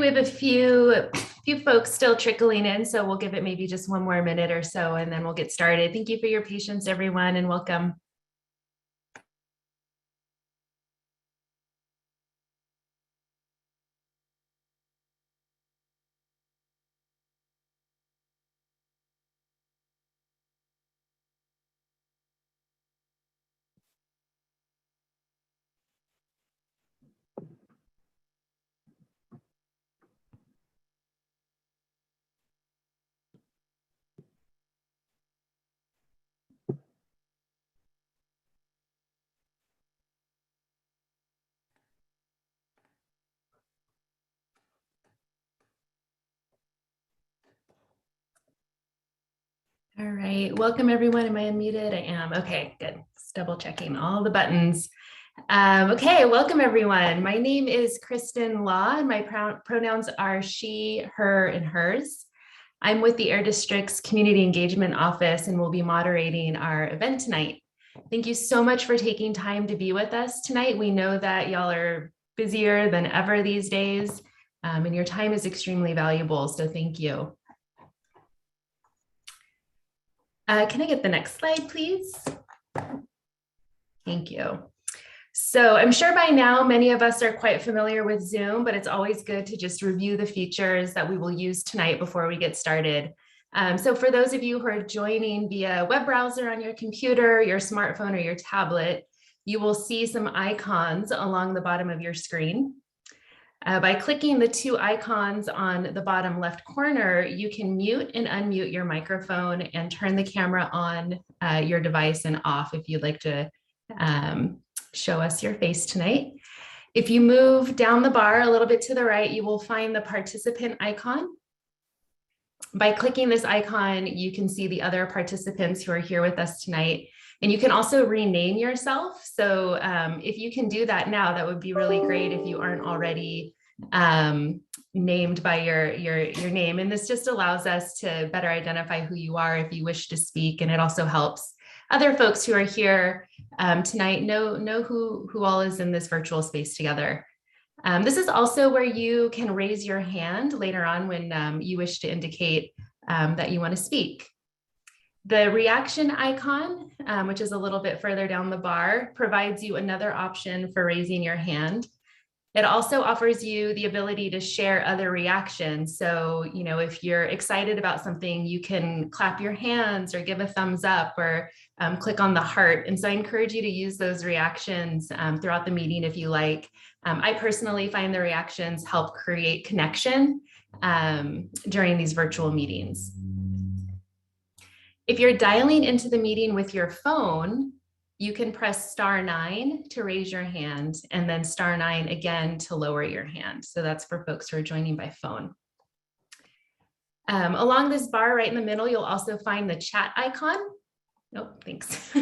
we have a few folks still trickling in, so we'll give it maybe just one more minute or so, and then we'll get started. Thank you for your patience, everyone, and welcome. All right, welcome everyone. Am I unmuted? I am. Okay, good. Just double checking all the buttons. Okay, welcome everyone. My name is Kristen Law, and my pronouns are she, her, and hers. I'm with the Air District's Community Engagement Office and will be moderating our event tonight. Thank you so much for taking time to be with us tonight. We know that y'all are busier than ever these days, and your time is extremely valuable, so thank you. Can I get the next slide, please? Thank you. So I'm sure by now many of us are quite familiar with Zoom, but it's always good to just review the features that we will use tonight before we get started. So for those of you who are joining via web browser on your computer, your smartphone, or your tablet, you will see some icons along the bottom of your screen. By clicking the two icons on the bottom left corner, you can mute and unmute your microphone and turn the camera on your device and off if you'd like to show us your face tonight. If you move down the bar a little bit to the right, you will find the participant icon. By clicking this icon, you can see the other participants who are here with us tonight. And you can also rename yourself. So if you can do that now, that would be really great if you aren't already named by your name. And this just allows us to better identify who you are if you wish to speak. And it also helps other folks who are here tonight know who all is in this virtual space together. This is also where you can raise your hand later on when you wish to indicate that you want to speak. The reaction icon, which is a little bit further down the bar, provides you another option for raising your hand. It also offers you the ability to share other reactions. So, you know, if you're excited about something, you can clap your hands or give a thumbs up or click on the heart. And so I encourage you to use those reactions throughout the meeting if you like. I personally find the reactions help create connection during these virtual meetings. If you're dialing into the meeting with your phone, you can press *9 to raise your hand and then *9 again to lower your hand. So that's for folks who are joining by phone. Along this bar right in the middle, you'll also find the chat icon. Nope, thanks.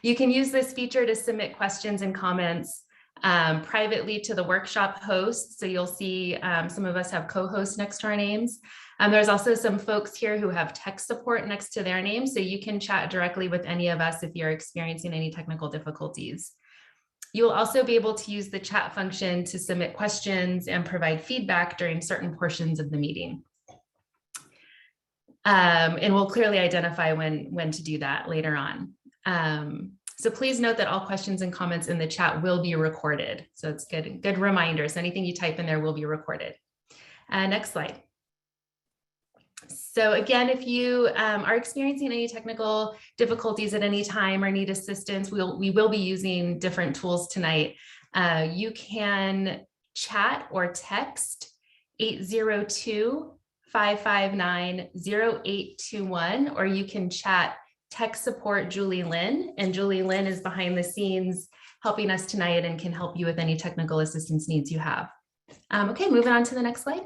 You can use this feature to submit questions and comments privately to the workshop host. So you'll see some of us have co-hosts next to our names. There's also some folks here who have tech support next to their names, so you can chat directly with any of us if you're experiencing any technical difficulties. You will also be able to use the chat function to submit questions and provide feedback during certain portions of the meeting. And we'll clearly identify when to do that later on. So please note that all questions and comments in the chat will be recorded. So it's good reminders. Anything you type in there will be recorded. Next slide. So again, if you are experiencing any technical difficulties at any time or need assistance, we will be using different tools tonight. You can chat or text 802-559-0821, or you can chat tech support Julie Lynn, and Julie Lynn is behind the scenes helping us tonight and can help you with any technical assistance needs you have. Okay, moving on to the next slide.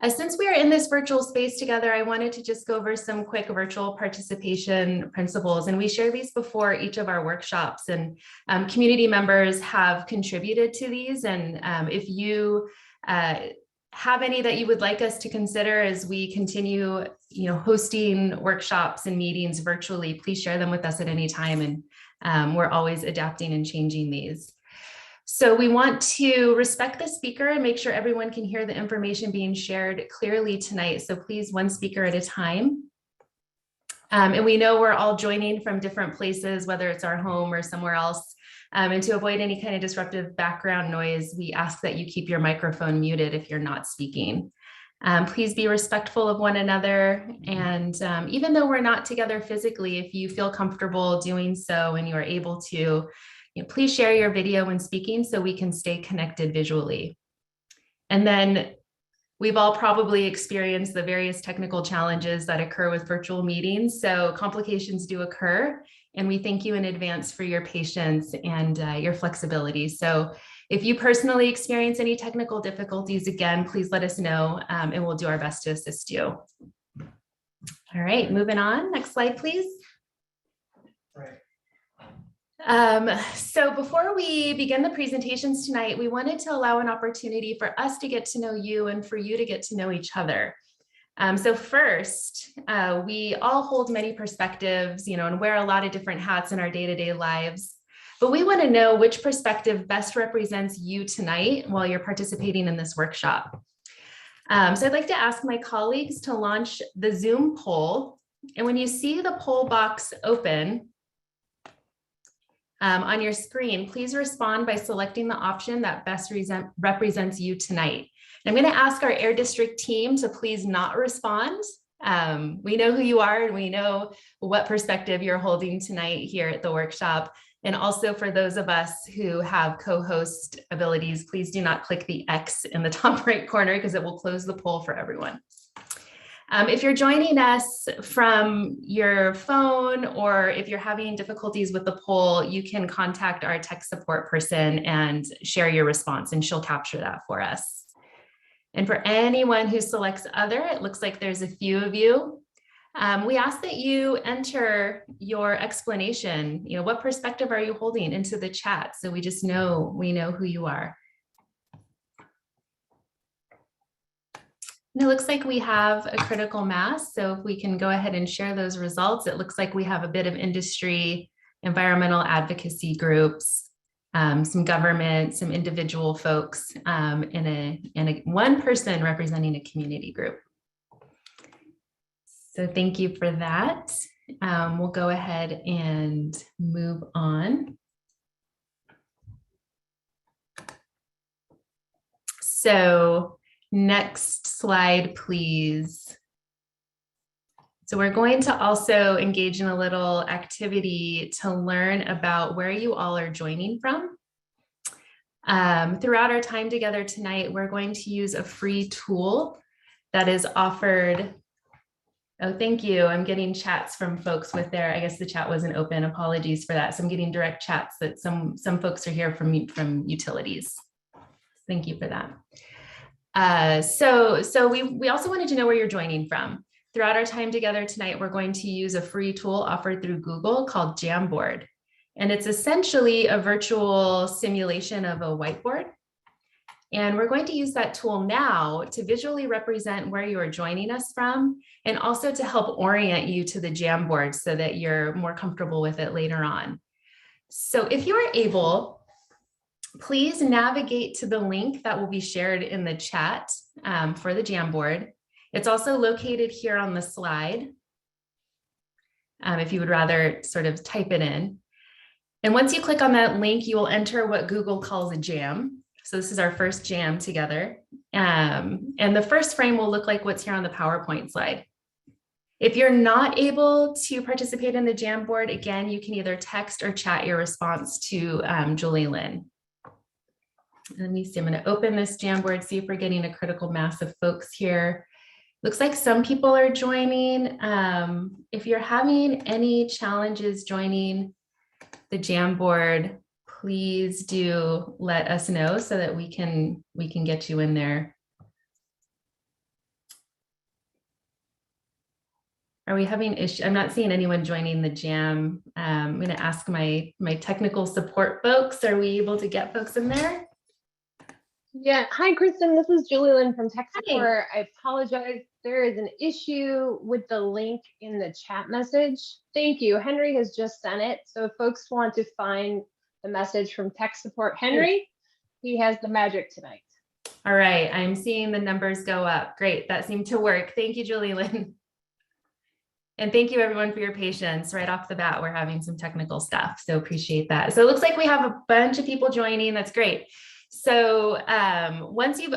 Since we are in this virtual space together, I wanted to just go over some quick virtual participation principles, and we share these before each of our workshops, and community members have contributed to these. And if you have any that you would like us to consider as we continue, hosting workshops and meetings virtually, please share them with us at any time, and we're always adapting and changing these. So we want to respect the speaker and make sure everyone can hear the information being shared clearly tonight. So please, one speaker at a time. And we know we're all joining from different places, whether it's our home or somewhere else. And to avoid any kind of disruptive background noise, we ask that you keep your microphone muted if you're not speaking. Please be respectful of one another. And even though we're not together physically, if you feel comfortable doing so and you are able to, please share your video when speaking so we can stay connected visually. And then we've all probably experienced the various technical challenges that occur with virtual meetings. So complications do occur, and we thank you in advance for your patience and your flexibility. So if you personally experience any technical difficulties, again, please let us know and we'll do our best to assist you. All right, moving on. Next slide, please. Right. So before we begin the presentations tonight, we wanted to allow an opportunity for us to get to know you and for you to get to know each other. So first, we all hold many perspectives, and wear a lot of different hats in our day-to-day lives, but we want to know which perspective best represents you tonight while you're participating in this workshop. So I'd like to ask my colleagues to launch the Zoom poll. And when you see the poll box open, on your screen, please respond by selecting the option that best represents you tonight. And I'm going to ask our Air District team to please not respond. We know who you are and we know what perspective you're holding tonight here at the workshop. And also for those of us who have co-host abilities, please do not click the X in the top right corner because it will close the poll for everyone. If you're joining us from your phone or if you're having difficulties with the poll, you can contact our tech support person and share your response and she'll capture that for us. And for anyone who selects other, it looks like there's a few of you. We ask that you enter your explanation, what perspective are you holding into the chat so we just know, we know who you are. And it looks like we have a critical mass. So if we can go ahead and share those results, it looks like we have a bit of industry, environmental advocacy groups, some government, some individual folks, and one person representing a community group. So thank you for that. We'll go ahead and move on. So next slide, please. So we're going to also engage in a little activity to learn about where you all are joining from. Throughout our time together tonight, we're going to use a free tool that is offered. Oh, thank you. I'm getting chats from folks with their, I guess the chat wasn't open. Apologies for that. So I'm getting direct chats that some folks are here from utilities. Thank you for that. So we also wanted to know where you're joining from. Throughout our time together tonight, we're going to use a free tool offered through Google called Jamboard. And it's essentially a virtual simulation of a whiteboard. And we're going to use that tool now to visually represent where you are joining us from, and also to help orient you to the Jamboard so that you're more comfortable with it later on. So if you are able, please navigate to the link that will be shared in the chat for the Jamboard. It's also located here on the slide, if you would rather sort of type it in. And once you click on that link, you will enter what Google calls a jam. So this is our first jam together. And the first frame will look like what's here on the PowerPoint slide. If you're not able to participate in the Jamboard, again, you can either text or chat your response to Julie Lynn. Let me see, I'm going to open this Jamboard, see if we're getting a critical mass of folks here. Looks like some people are joining. If you're having any challenges joining the Jamboard, please do let us know so that we can get you in there. Are we having issues? I'm not seeing anyone joining the jam. I'm going to ask my technical support folks. Are we able to get folks in there? Yeah. Hi, Kristen. This is Julie Lynn from Tech Support. I apologize. There is an issue with the link in the chat message. Thank you. Henry has just sent it. So if folks want to find the message from Tech Support, Henry, He has the magic tonight. All right, I'm seeing the numbers go up. Great, that seemed to work. Thank you, Julie Lynn. And thank you everyone for your patience. Right off the bat, we're having some technical stuff, so appreciate that. So it looks like we have a bunch of people joining. That's great. So once you've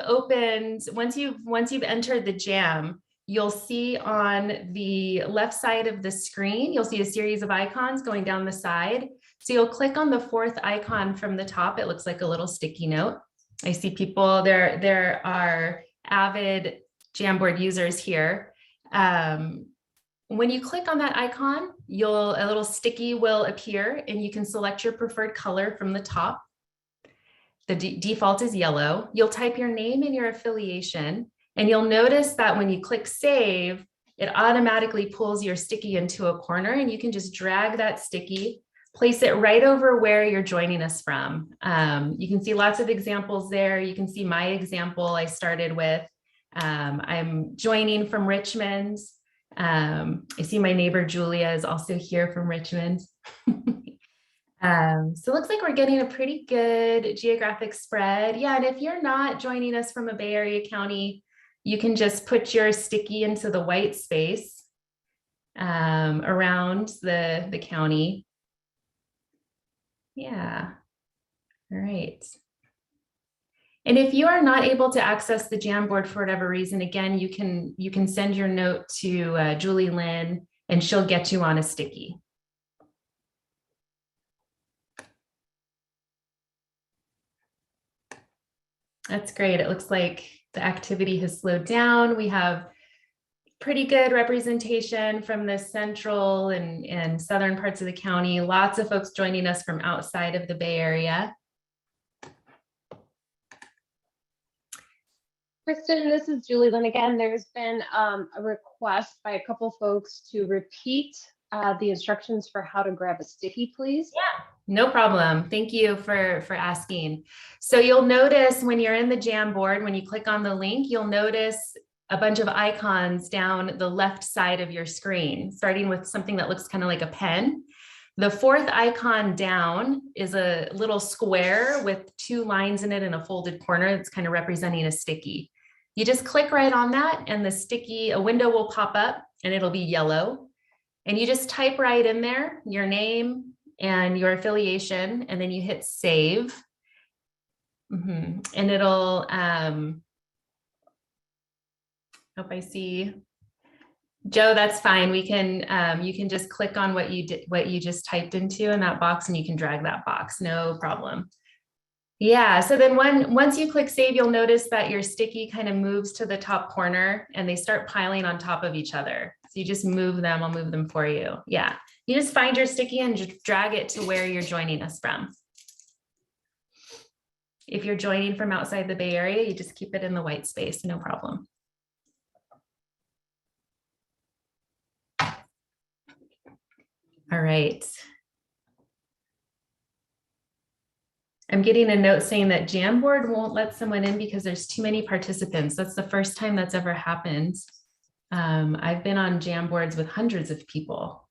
entered the jam, you'll see on the left side of the screen, you'll see a series of icons going down the side. So you'll click on the fourth icon from the top. It looks like a little sticky note. I see people, there are avid Jamboard users here. When you click on that icon, a little sticky will appear and you can select your preferred color from the top. The default is yellow. You'll type your name and your affiliation, and you'll notice that when you click save, it automatically pulls your sticky into a corner, and you can just drag that sticky, place it right over where you're joining us from. You can see lots of examples there. You can see my example I started with. I'm joining from Richmond. I see my neighbor Julia is also here from Richmond. So it looks like we're getting a pretty good geographic spread. Yeah, and if you're not joining us from a Bay Area county, you can just put your sticky into the white space around the county. Yeah, all right. And if you are not able to access the Jamboard for whatever reason, again, you can send your note to Julie Lynn and she'll get you on a sticky. That's great. It looks like the activity has slowed down. We have pretty good representation from the central and southern parts of the county. Lots of folks joining us from outside of the Bay Area. Kristen, this is Julie Lynn again. There's been a request by a couple folks to repeat the instructions for how to grab a sticky, please. Yeah, no problem. Thank you for asking. So you'll notice when you're in the Jamboard, when you click on the link, you'll notice a bunch of icons down the left side of your screen, starting with something that looks kind of like a pen. The fourth icon down is a little square with two lines in it in a folded corner that's kind of representing a sticky. You just click right on that and the sticky, a window will pop up and it'll be yellow. And you just type right in there your name and your affiliation, and then you hit save. And it'll, hope I see. Joe, that's fine. We can, you can just click on what you just typed into in that box and you can drag that box, no problem. Yeah, so then once you click save, you'll notice that your sticky kind of moves to the top corner and they start piling on top of each other. So you just move them, I'll move them for you. Yeah, you just find your sticky and just drag it to where you're joining us from. If you're joining from outside the Bay Area, you just keep it in the white space, no problem. All right. I'm getting a note saying that Jamboard won't let someone in because there's too many participants. That's the first time that's ever happened. I've been on Jamboards with hundreds of people.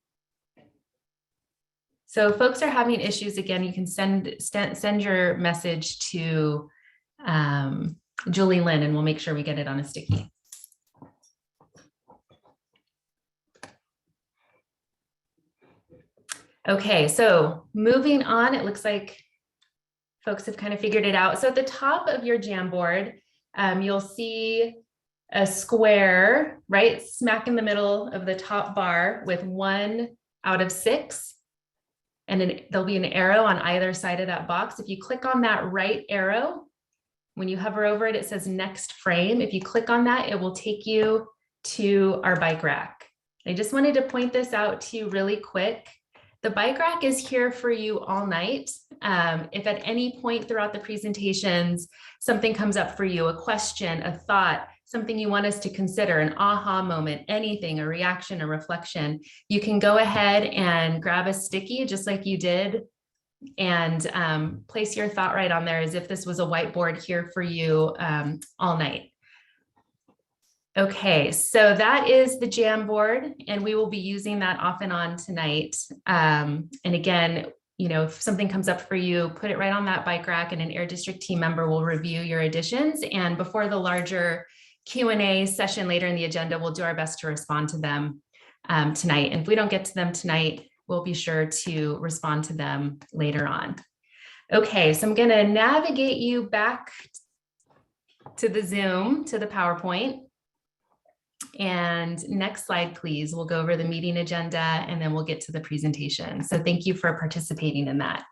So if folks are having issues, again, you can send your message to Julie Lynn and we'll make sure we get it on a sticky. Okay, so moving on, it looks like folks have kind of figured it out. So at the top of your Jamboard, you'll see a square right smack in the middle of the top bar with 1 out of 6. And then there'll be an arrow on either side of that box. If you click on that right arrow, when you hover over it, it says next frame. If you click on that, it will take you to our bike rack. I just wanted to point this out to you really quick. The bike rack is here for you all night. If at any point throughout the presentations, something comes up for you, a question, a thought, something you want us to consider, an aha moment, anything, a reaction, a reflection, you can go ahead and grab a sticky just like you did and place your thought right on there as if this was a whiteboard here for you all night. Okay, so that is the Jamboard, and we will be using that off and on tonight. And again, if something comes up for you, put it right on that bike rack and an Air District team member will review your additions. And before the larger Q&A session later in the agenda, we'll do our best to respond to them tonight. And if we don't get to them tonight, we'll be sure to respond to them later on. Okay, so I'm gonna navigate you back to the Zoom, to the PowerPoint. And next slide, please. We'll go over the meeting agenda and then we'll get to the presentation. So thank you for participating in that.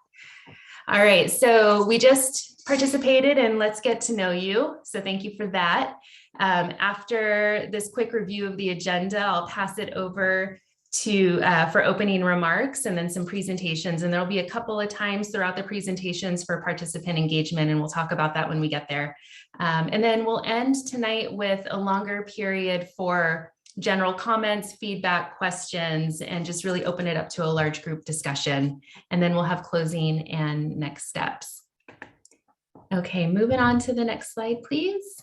All right, so we just participated in Let's Get to Know You. So thank you for that. After this quick review of the agenda, I'll pass it over to for opening remarks and then some presentations. And there'll be a couple of times throughout the presentations for participant engagement, and we'll talk about that when we get there. And then we'll end tonight with a longer period for general comments, feedback, questions, and just really open it up to a large group discussion. And then we'll have closing and next steps. Okay, moving on to the next slide, please.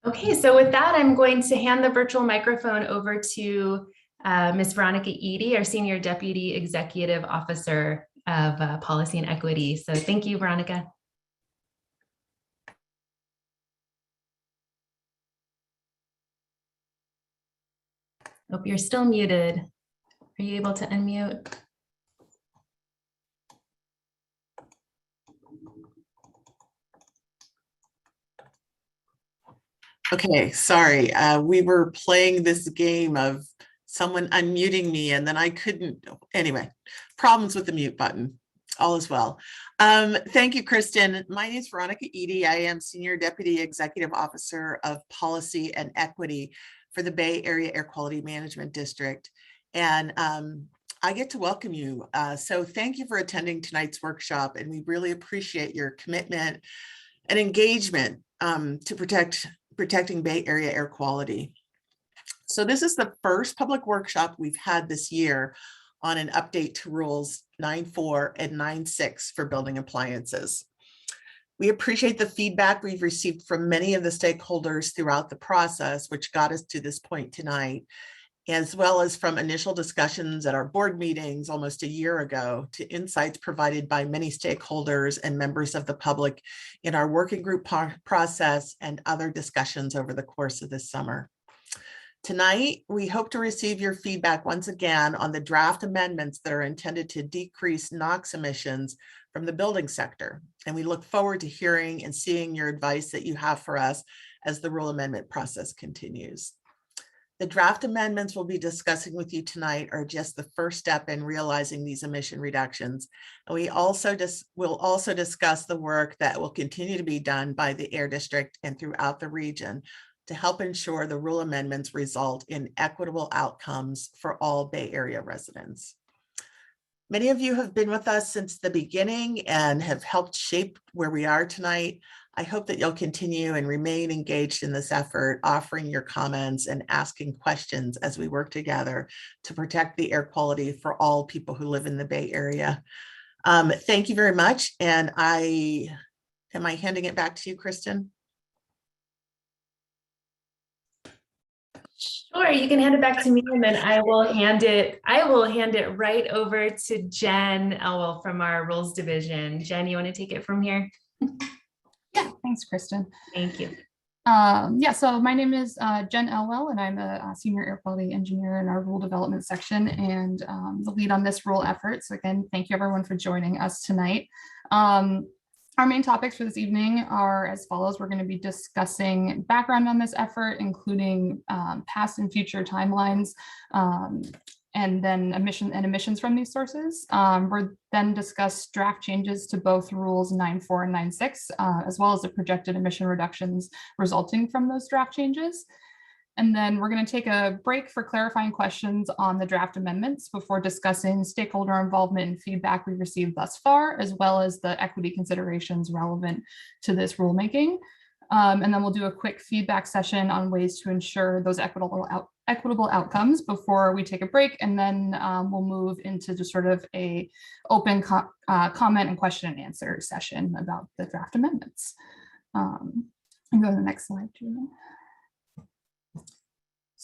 Okay, so with that, I'm going to hand the virtual microphone over to Ms. Veronica Edie, our Senior Deputy Executive Officer of Policy and Equity. So thank you, Veronica. Hope you're still muted. Are you able to unmute? Okay, sorry. We were playing this game of someone unmuting me and then I couldn't. Anyway, problems with the mute button. All is well. Thank you, Kristen. My name is Veronica Edie. I am Senior Deputy Executive Officer of Policy and Equity for the Bay Area Air Quality Management District. And I get to welcome you. So thank you for attending tonight's workshop. And we really appreciate your commitment and engagement to protecting Bay Area air quality. So this is the first public workshop we've had this year on an update to rules 9.4 and 9.6 for building appliances. We appreciate the feedback we've received from many of the stakeholders throughout the process, which got us to this point tonight, as well as from initial discussions at our board meetings almost a year ago to insights provided by many stakeholders and members of the public in our working group process and other discussions over the course of this summer. Tonight, we hope to receive your feedback once again on the draft amendments that are intended to decrease Knox emissions from the building sector. And we look forward to hearing and seeing your advice that you have for us as the rule amendment process continues. The draft amendments we'll be discussing with you tonight are just the first step in realizing these emission reductions. And we also will also discuss the work that will continue to be done by the Air District and throughout the region to help ensure the rule amendments result in equitable outcomes for all Bay Area residents. Many of you have been with us since the beginning and have helped shape where we are tonight. I hope that you'll continue and remain engaged in this effort, offering your comments and asking questions as we work together to protect the air quality for all people who live in the Bay Area. Thank you very much. And am I handing it back to you, Kristen? Sure, you can hand it back to me and then I will hand it right over to Jen Elwell from our Rules Division. Jen, you want to take it from here? Yeah, thanks, Kristen. Thank you. Yeah, so my name is Jen Elwell, and I'm a senior air quality engineer in our rule development section and the lead on this rule effort. So again, thank you everyone for joining us tonight. Our main topics for this evening are as follows. We're going to be discussing background on this effort, including past and future timelines, and then emissions from these sources. We'll then discuss draft changes to both rules 9.4 and 9.6, as well as the projected emission reductions resulting from those draft changes. And then we're going to take a break for clarifying questions on the draft amendments before discussing stakeholder involvement and feedback we received thus far, as well as the equity considerations relevant to this rulemaking. And then we'll do a quick feedback session on ways to ensure those equitable outcomes before we take a break. And then we'll move into just sort of a open comment and question and answer session about the draft amendments. And go to the next slide, Julie.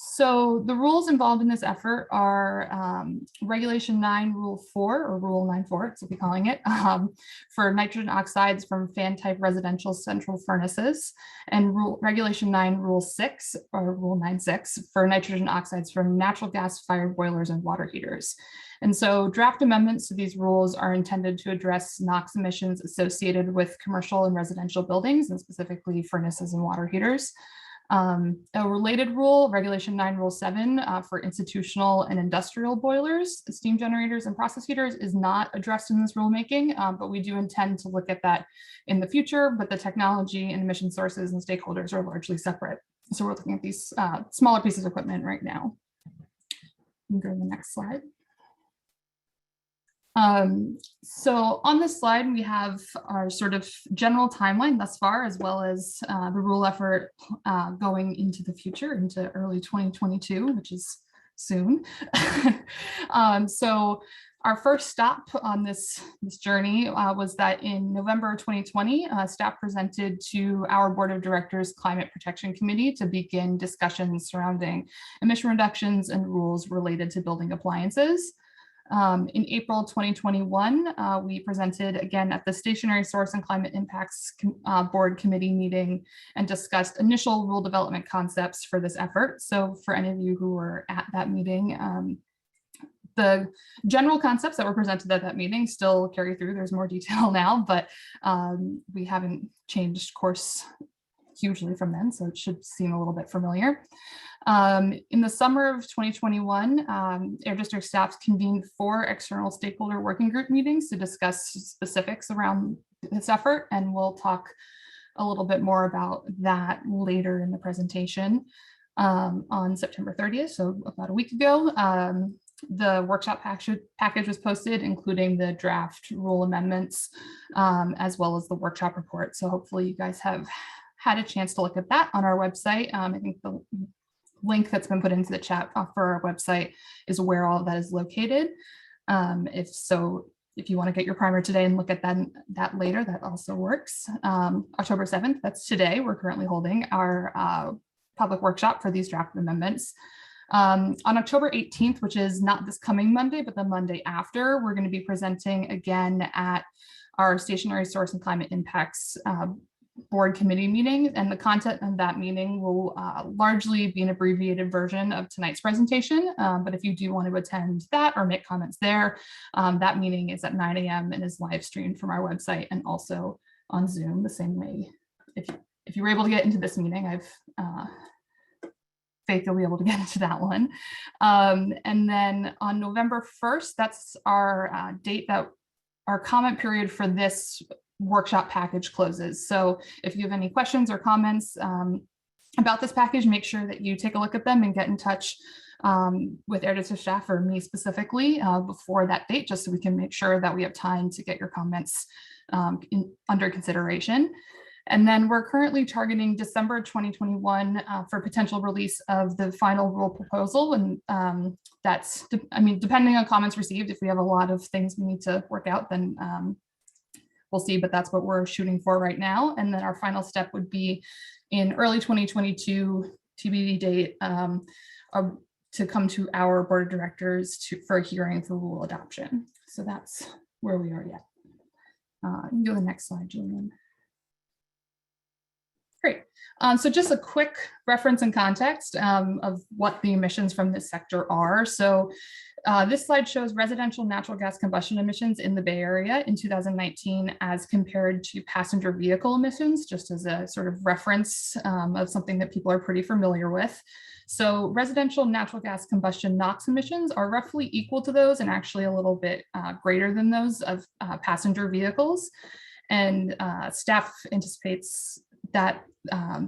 So the rules involved in this effort are Regulation 9 Rule 4, or Rule 9.4, as we'll be calling it, for nitrogen oxides from fan-type residential central furnaces, and Regulation 9 Rule 6, or Rule 9.6, for nitrogen oxides from natural gas-fired boilers and water heaters. And so draft amendments to these rules are intended to address NOx emissions associated with commercial and residential buildings, and specifically furnaces and water heaters. A related rule, Regulation 9 Rule 7, for institutional and industrial boilers, steam generators, and process heaters is not addressed in this rulemaking, but we do intend to look at that in the future, but the technology and emission sources and stakeholders are largely separate. So we're looking at these smaller pieces of equipment right now. You can go to the next slide. So on this slide, we have our sort of general timeline thus far, as well as the rule effort going into the future, into early 2022, which is soon. So our first stop on this journey was that in November 2020, staff presented to our Board of Directors Climate Protection Committee to begin discussions surrounding emission reductions and rules related to building appliances. In April 2021, we presented again at the Stationary Source and Climate Impacts Board Committee meeting and discussed initial rule development concepts for this effort. So for any of you who were at that meeting, the general concepts that were presented at that meeting still carry through. There's more detail now, but we haven't changed course hugely from then, so it should seem a little bit familiar. In the summer of 2021, Air District staff convened 4 external stakeholder working group meetings to discuss specifics around this effort, and we'll talk a little bit more about that later in the presentation. On September 30th, so about a week ago, the workshop package was posted, including the draft rule amendments, as well as the workshop report. So hopefully you guys have had a chance to look at that on our website. I think the link that's been put into the chat for our website is where all of that is located. If you want to get your primer today and look at that later, that also works. October 7th, that's today, we're currently holding our public workshop for these draft amendments. On October 18th, which is not this coming Monday, but the Monday after, we're going to be presenting again at our Stationary Source and Climate Impacts Board Committee meeting, and the content of that meeting will largely be an abbreviated version of tonight's presentation. But if you do want to attend that or make comments there, that meeting is at 9 a.m. and is live streamed from our website and also on Zoom the same way. If you were able to get into this meeting, I've faith you'll be able to get into that one. And then on November 1st, that's our date that our comment period for this workshop package closes. So if you have any questions or comments about this package, make sure that you take a look at them and get in touch with Air District staff or me specifically before that date, just so we can make sure that we have time to get your comments under consideration. And then we're currently targeting December 2021 for potential release of the final rule proposal. And that's, depending on comments received, if we have a lot of things we need to work out, then we'll see, but that's what we're shooting for right now. And then our final step would be in early 2022, TBD date, to come to our board of directors for a hearing for rule adoption. So that's where we are yet. You can go to the next slide, Julian. Great. So just a quick reference and context of what the emissions from this sector are. So this slide shows residential natural gas combustion emissions in the Bay Area in 2019 as compared to passenger vehicle emissions, just as a sort of reference of something that people are pretty familiar with. So residential natural gas combustion NOx emissions are roughly equal to those and actually a little bit greater than those of passenger vehicles. And staff anticipates that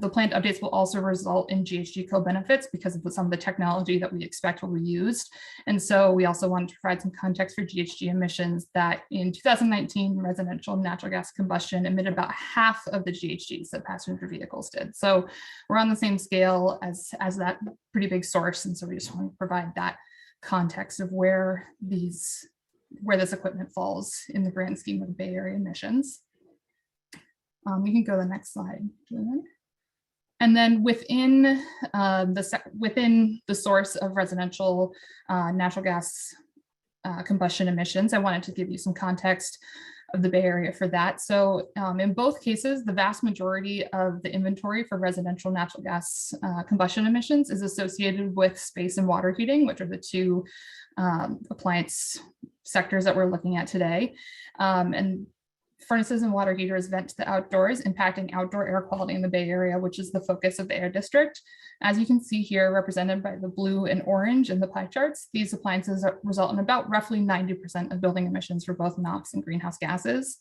the planned updates will also result in GHG co-benefits because of some of the technology that we expect will be used. And so we also wanted to provide some context for GHG emissions that in 2019, residential natural gas combustion emitted about half of the GHGs that passenger vehicles did. So we're on the same scale as that pretty big source. And so we just want to provide that context of where this equipment falls in the grand scheme of Bay Area emissions. You can go to the next slide, Julian. And then within the source of residential natural gas combustion emissions, I wanted to give you some context of the Bay Area for that. So in both cases, the vast majority of the inventory for residential natural gas combustion emissions is associated with space and water heating, which are the two appliance sectors that we're looking at today. And furnaces and water heaters vent to the outdoors, impacting outdoor air quality in the Bay Area, which is the focus of the air district. As you can see here, represented by the blue and orange in the pie charts, these appliances result in about roughly 90% of building emissions for both NOx and greenhouse gases.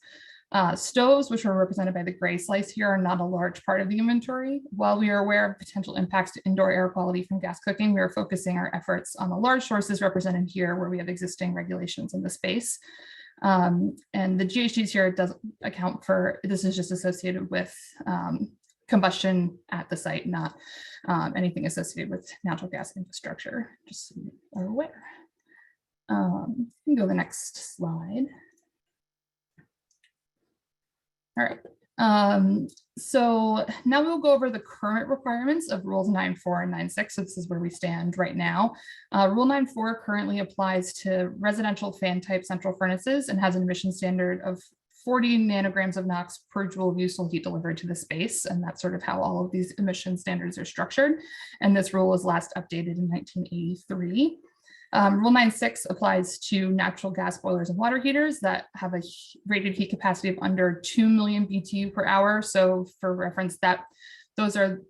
Stoves, which are represented by the gray slice here, are not a large part of the inventory. While we are aware of potential impacts to indoor air quality from gas cooking, we are focusing our efforts on the large sources represented here where we have existing regulations in the space. And the GHGs here doesn't account for, this is just associated with combustion at the site, not anything associated with natural gas infrastructure, just so you are aware. You can go to the next slide. All right. So now we'll go over the current requirements of rules 9.4 and 9.6. So this is where we stand right now. Rule 9.4 currently applies to residential fan type central furnaces and has an emission standard of 40 nanograms of NOx per joule of useful heat delivered to the space. And that's sort of how all of these emission standards are structured. And this rule was last updated in 1983. Rule 9.6 applies to natural gas boilers and water heaters that have a rated heat capacity of under 2 million BTU per hour. So for reference, those are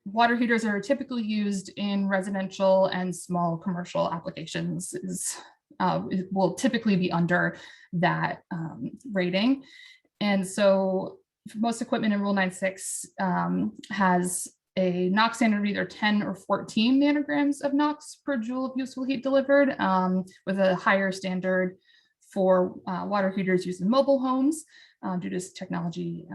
water heaters that are typically used in residential and small commercial applications. It will typically be under that rating. And so most equipment in Rule 9.6 has a NOx standard of either 10 or 14 nanograms of NOx per joule of useful heat delivered, with a higher standard for water heaters used in mobile homes due to technology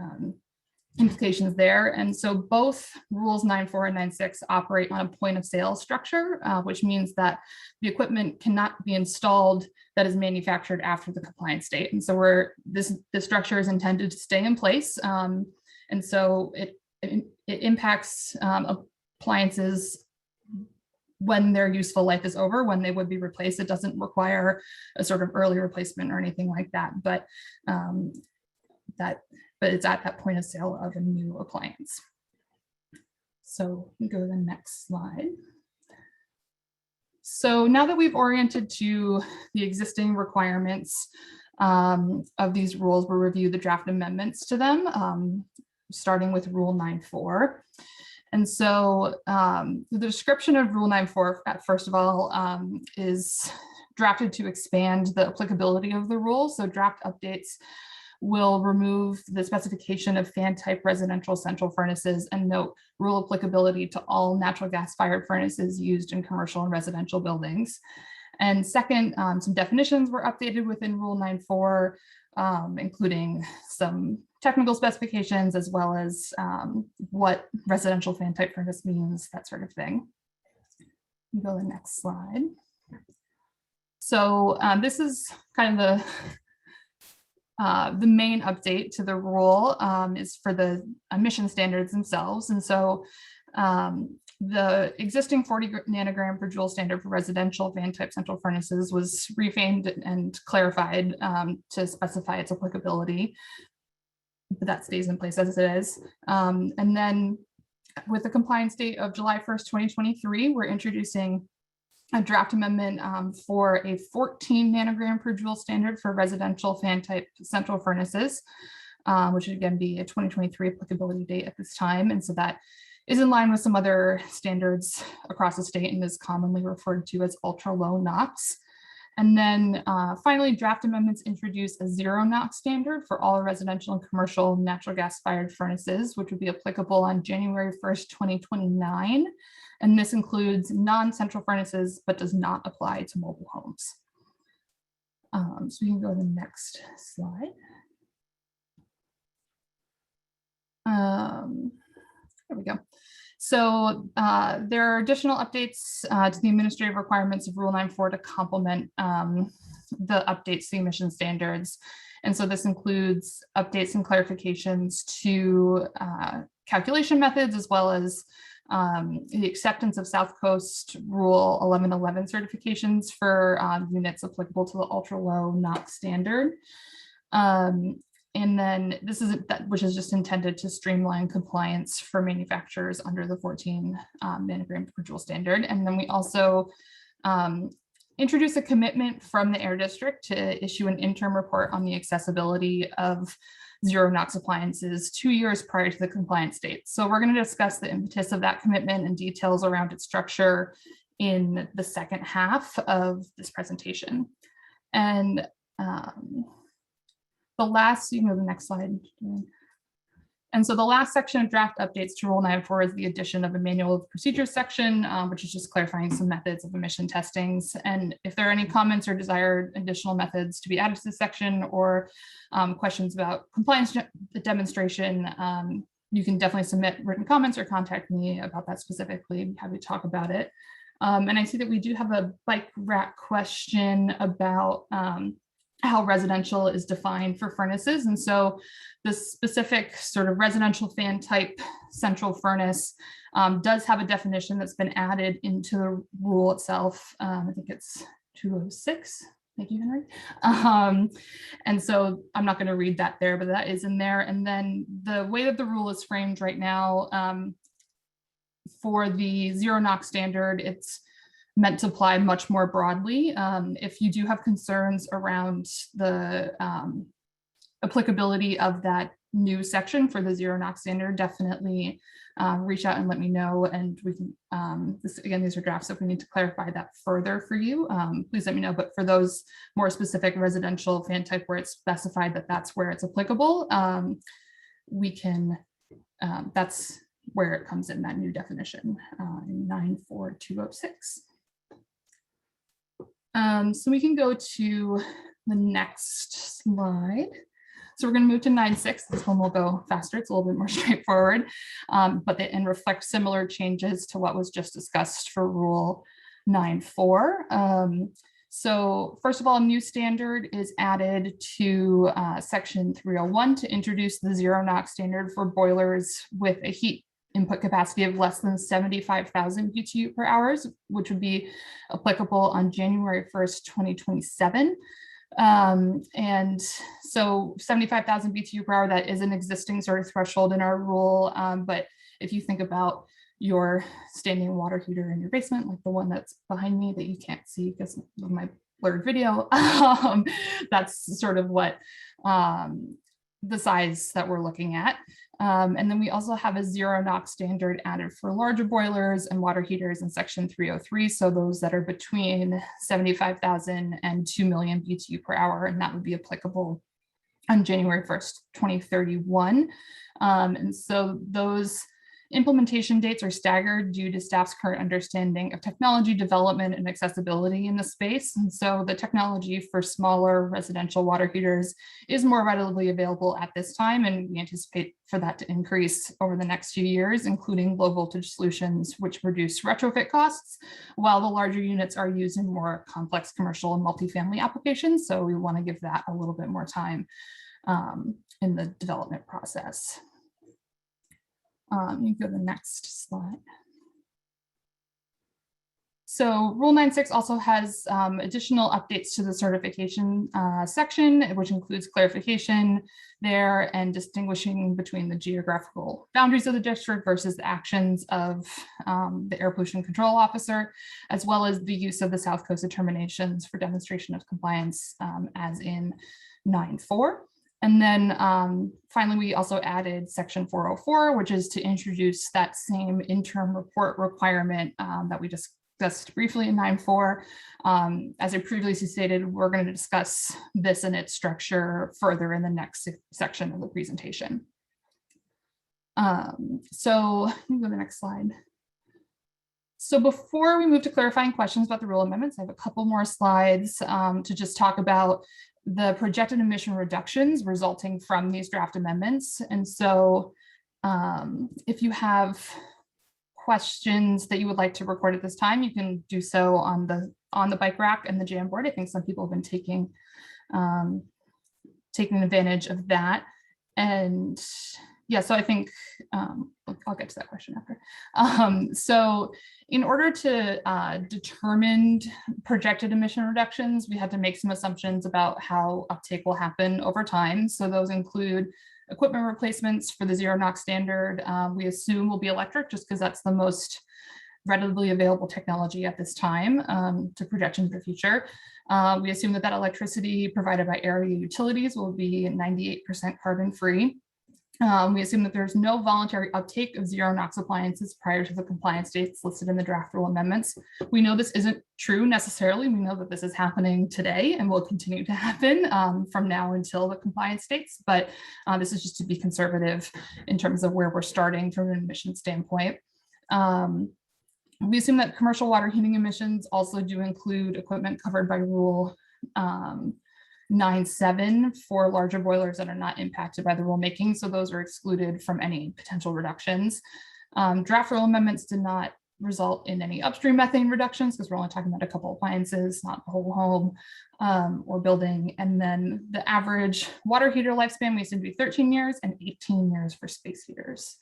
implications there. And so both rules 9.4 and 9.6 operate on a point of sale structure, which means that the equipment cannot be installed that is manufactured after the compliance date. And so this structure is intended to stay in place. And so it impacts appliances when their useful life is over, when they would be replaced. It doesn't require a sort of early replacement or anything like that, but it's at that point of sale of a new appliance. So we go to the next slide. So now that we've oriented to the existing requirements of these rules, we'll review the draft amendments to them, starting with Rule 9.4. And so the description of Rule 9.4, first of all, is drafted to expand the applicability of the rule. So draft updates will remove the specification of fan type residential central furnaces and note rule applicability to all natural gas fired furnaces used in commercial and residential buildings. And second, some definitions were updated within Rule 9.4, including some technical specifications, as well as what residential fan type furnace means, that sort of thing. Go to the next slide. So this is kind of the main update to the rule is for the emission standards themselves. And so the existing 40 nanogram per joule standard for residential fan type central furnaces was refamed and clarified to specify its applicability, but that stays in place as it is. And then with the compliance date of July 1st, 2023, we're introducing a draft amendment for a 14 nanogram per joule standard for residential fan type central furnaces, which would again be a 2023 applicability date at this time. And so that is in line with some other standards across the state and is commonly referred to as ultra low NOx. And then finally, draft amendments introduce a 0 NOx standard for all residential and commercial natural gas fired furnaces, which would be applicable on January 1st, 2029. And this includes non-central furnaces, but does not apply to mobile homes. So we can go to the next slide. There we go. So there are additional updates to the administrative requirements of Rule 9.4 to complement the updates to the emission standards. And so this includes updates and clarifications to calculation methods, as well as the acceptance of South Coast Rule 1111 certifications for units applicable to the ultra low Knox standard. And then this is which is just intended to streamline compliance for manufacturers under the 14 nanogram per joule standard. And then we also introduce a commitment from the Air District to issue an interim report on the accessibility of zero NOx appliances 2 years prior to the compliance date. So we're going to discuss the impetus of that commitment and details around its structure in the second half of this presentation. And the last, you can go to the next slide. And so the last section of draft updates to Rule 9.4 is the addition of a manual of procedures section, which is just clarifying some methods of emission testings. And if there are any comments or desired additional methods to be added to this section, or questions about compliance demonstration, you can definitely submit written comments or contact me about that specifically. I'm happy to talk about it. And I see that we do have a bike rack question about how residential is defined for furnaces. And so the specific sort of residential fan type central furnace does have a definition that's been added into the rule itself. I think it's 206. Thank you, Henry. And so I'm not going to read that there, but that is in there. And then the way that the rule is framed right now, for the zero NOx standard, it's meant to apply much more broadly. If you do have concerns around the applicability of that new section for the zero NOx standard, definitely reach out and let me know. And we can, again, these are drafts, so if we need to clarify that further for you, please let me know. But for those more specific residential fan type where it's specified that that's where it's applicable, we can, that's where it comes in, that new definition in 94206. So we can go to the next slide. So we're going to move to 9.6. This one will go faster. It's a little bit more straightforward, and reflect similar changes to what was just discussed for Rule 9.4. So first of all, a new standard is added to Section 301 to introduce the zero NOx standard for boilers with a heat input capacity of less than 75,000 BTU per hour, which would be applicable on January 1st, 2027. And so 75,000 BTU per hour, that is an existing sort of threshold in our rule. But if you think about your standing water heater in your basement, like the one that's behind me that you can't see because of my blurred video, that's sort of what the size that we're looking at. And then we also have a zero NOx standard added for larger boilers and water heaters in Section 303. So those that are between 75,000 and 2 million BTU per hour, and that would be applicable on January 1st, 2031. And so those implementation dates are staggered due to staff's current understanding of technology development and accessibility in the space. And so the technology for smaller residential water heaters is more readily available at this time, and we anticipate for that to increase over the next few years, including low voltage solutions, which reduce retrofit costs, while the larger units are used in more complex commercial and multifamily applications. So we want to give that a little bit more time in the development process. You can go to the next slide. So Rule 9.6 also has additional updates to the certification section, which includes clarification there and distinguishing between the geographical boundaries of the district versus the actions of the Air Pollution Control Officer, as well as the use of the South Coast determinations for demonstration of compliance as in 9.4. And then finally, we also added Section 404, which is to introduce that same interim report requirement that we discussed briefly in 9.4. As I previously stated, we're going to discuss this and its structure further in the next section of the presentation. So let me go to the next slide. So before we move to clarifying questions about the rule amendments, I have a couple more slides to just talk about the projected emission reductions resulting from these draft amendments. And so if you have questions that you would like to record at this time, you can do so on the bike rack and the Jamboard. I think some people have been taking advantage of that. And Yeah, so I think I'll get to that question after. So in order to determine projected emission reductions, we had to make some assumptions about how uptake will happen over time. So those include equipment replacements for the zero NOx standard. We assume will be electric just because that's the most readily available technology at this time to project into the future. We assume that electricity provided by area utilities will be 98% carbon free. We assume that there's no voluntary uptake of zero NOx appliances prior to the compliance dates listed in the draft rule amendments. We know this isn't true necessarily. We know that this is happening today and will continue to happen from now until the compliance dates, but this is just to be conservative in terms of where we're starting from an emission standpoint. We assume that commercial water heating emissions also do include equipment covered by Rule 9.7 for larger boilers that are not impacted by the rulemaking. So those are excluded from any potential reductions. Draft rule amendments did not result in any upstream methane reductions because we're only talking about a couple appliances, not the whole home or building. And then the average water heater lifespan we assume to be 13 years and 18 years for space heaters.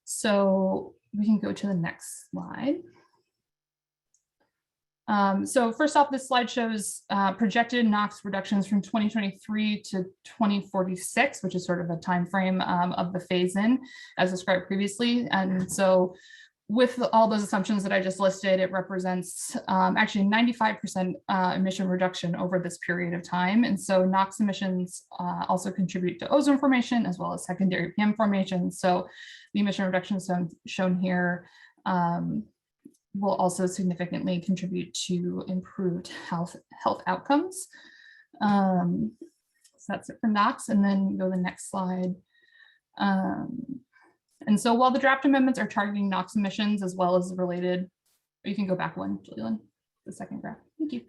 So we can go to the next slide. So first off, this slide shows projected NOx reductions from 2023 to 2046, which is sort of a time frame of the phase-in as described previously. And so with all those assumptions that I just listed, it represents actually 95% emission reduction over this period of time. And so NOx emissions also contribute to ozone formation as well as secondary PM formation. So the emission reductions shown here will also significantly contribute to improved health outcomes. So that's it for NOx, and then go to the next slide. And so while the draft amendments are targeting NOx emissions as well as related, you can go back one, Julian, the second graph, thank you,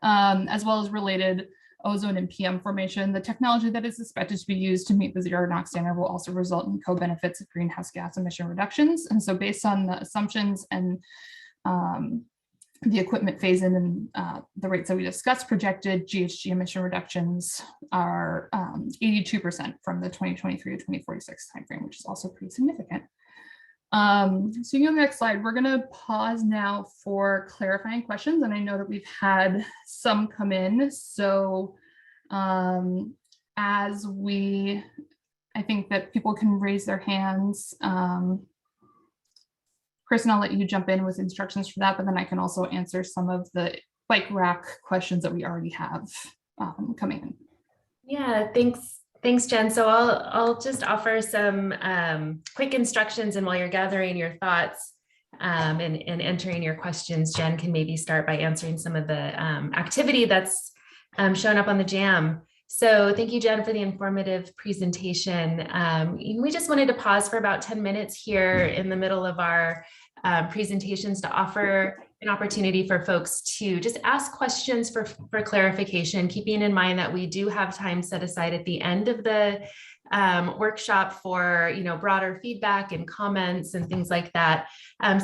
as well as related ozone and PM formation, the technology that is expected to be used to meet the zero NOx standard will also result in co-benefits of greenhouse gas emission reductions. And so based on the assumptions and the equipment phase-in and the rates that we discussed, projected GHG emission reductions are 82% from the 2023 to 2046 timeframe, which is also pretty significant. So you can go to the next slide. We're going to pause now for clarifying questions, and I know that we've had some come in. So I think that people can raise their hands. Kristen, I'll let you jump in with instructions for that, but then I can also answer some of the bike rack questions that we already have coming in. Yeah, thanks, Jen. So I'll just offer some quick instructions, and while you're gathering your thoughts and entering your questions, Jen can maybe start by answering some of the activity that's shown up on the Jam. So thank you, Jen, for the informative presentation. We just wanted to pause for about 10 minutes here in the middle of our presentations to offer an opportunity for folks to just ask questions for clarification, keeping in mind that we do have time set aside at the end of the workshop for broader feedback and comments and things like that.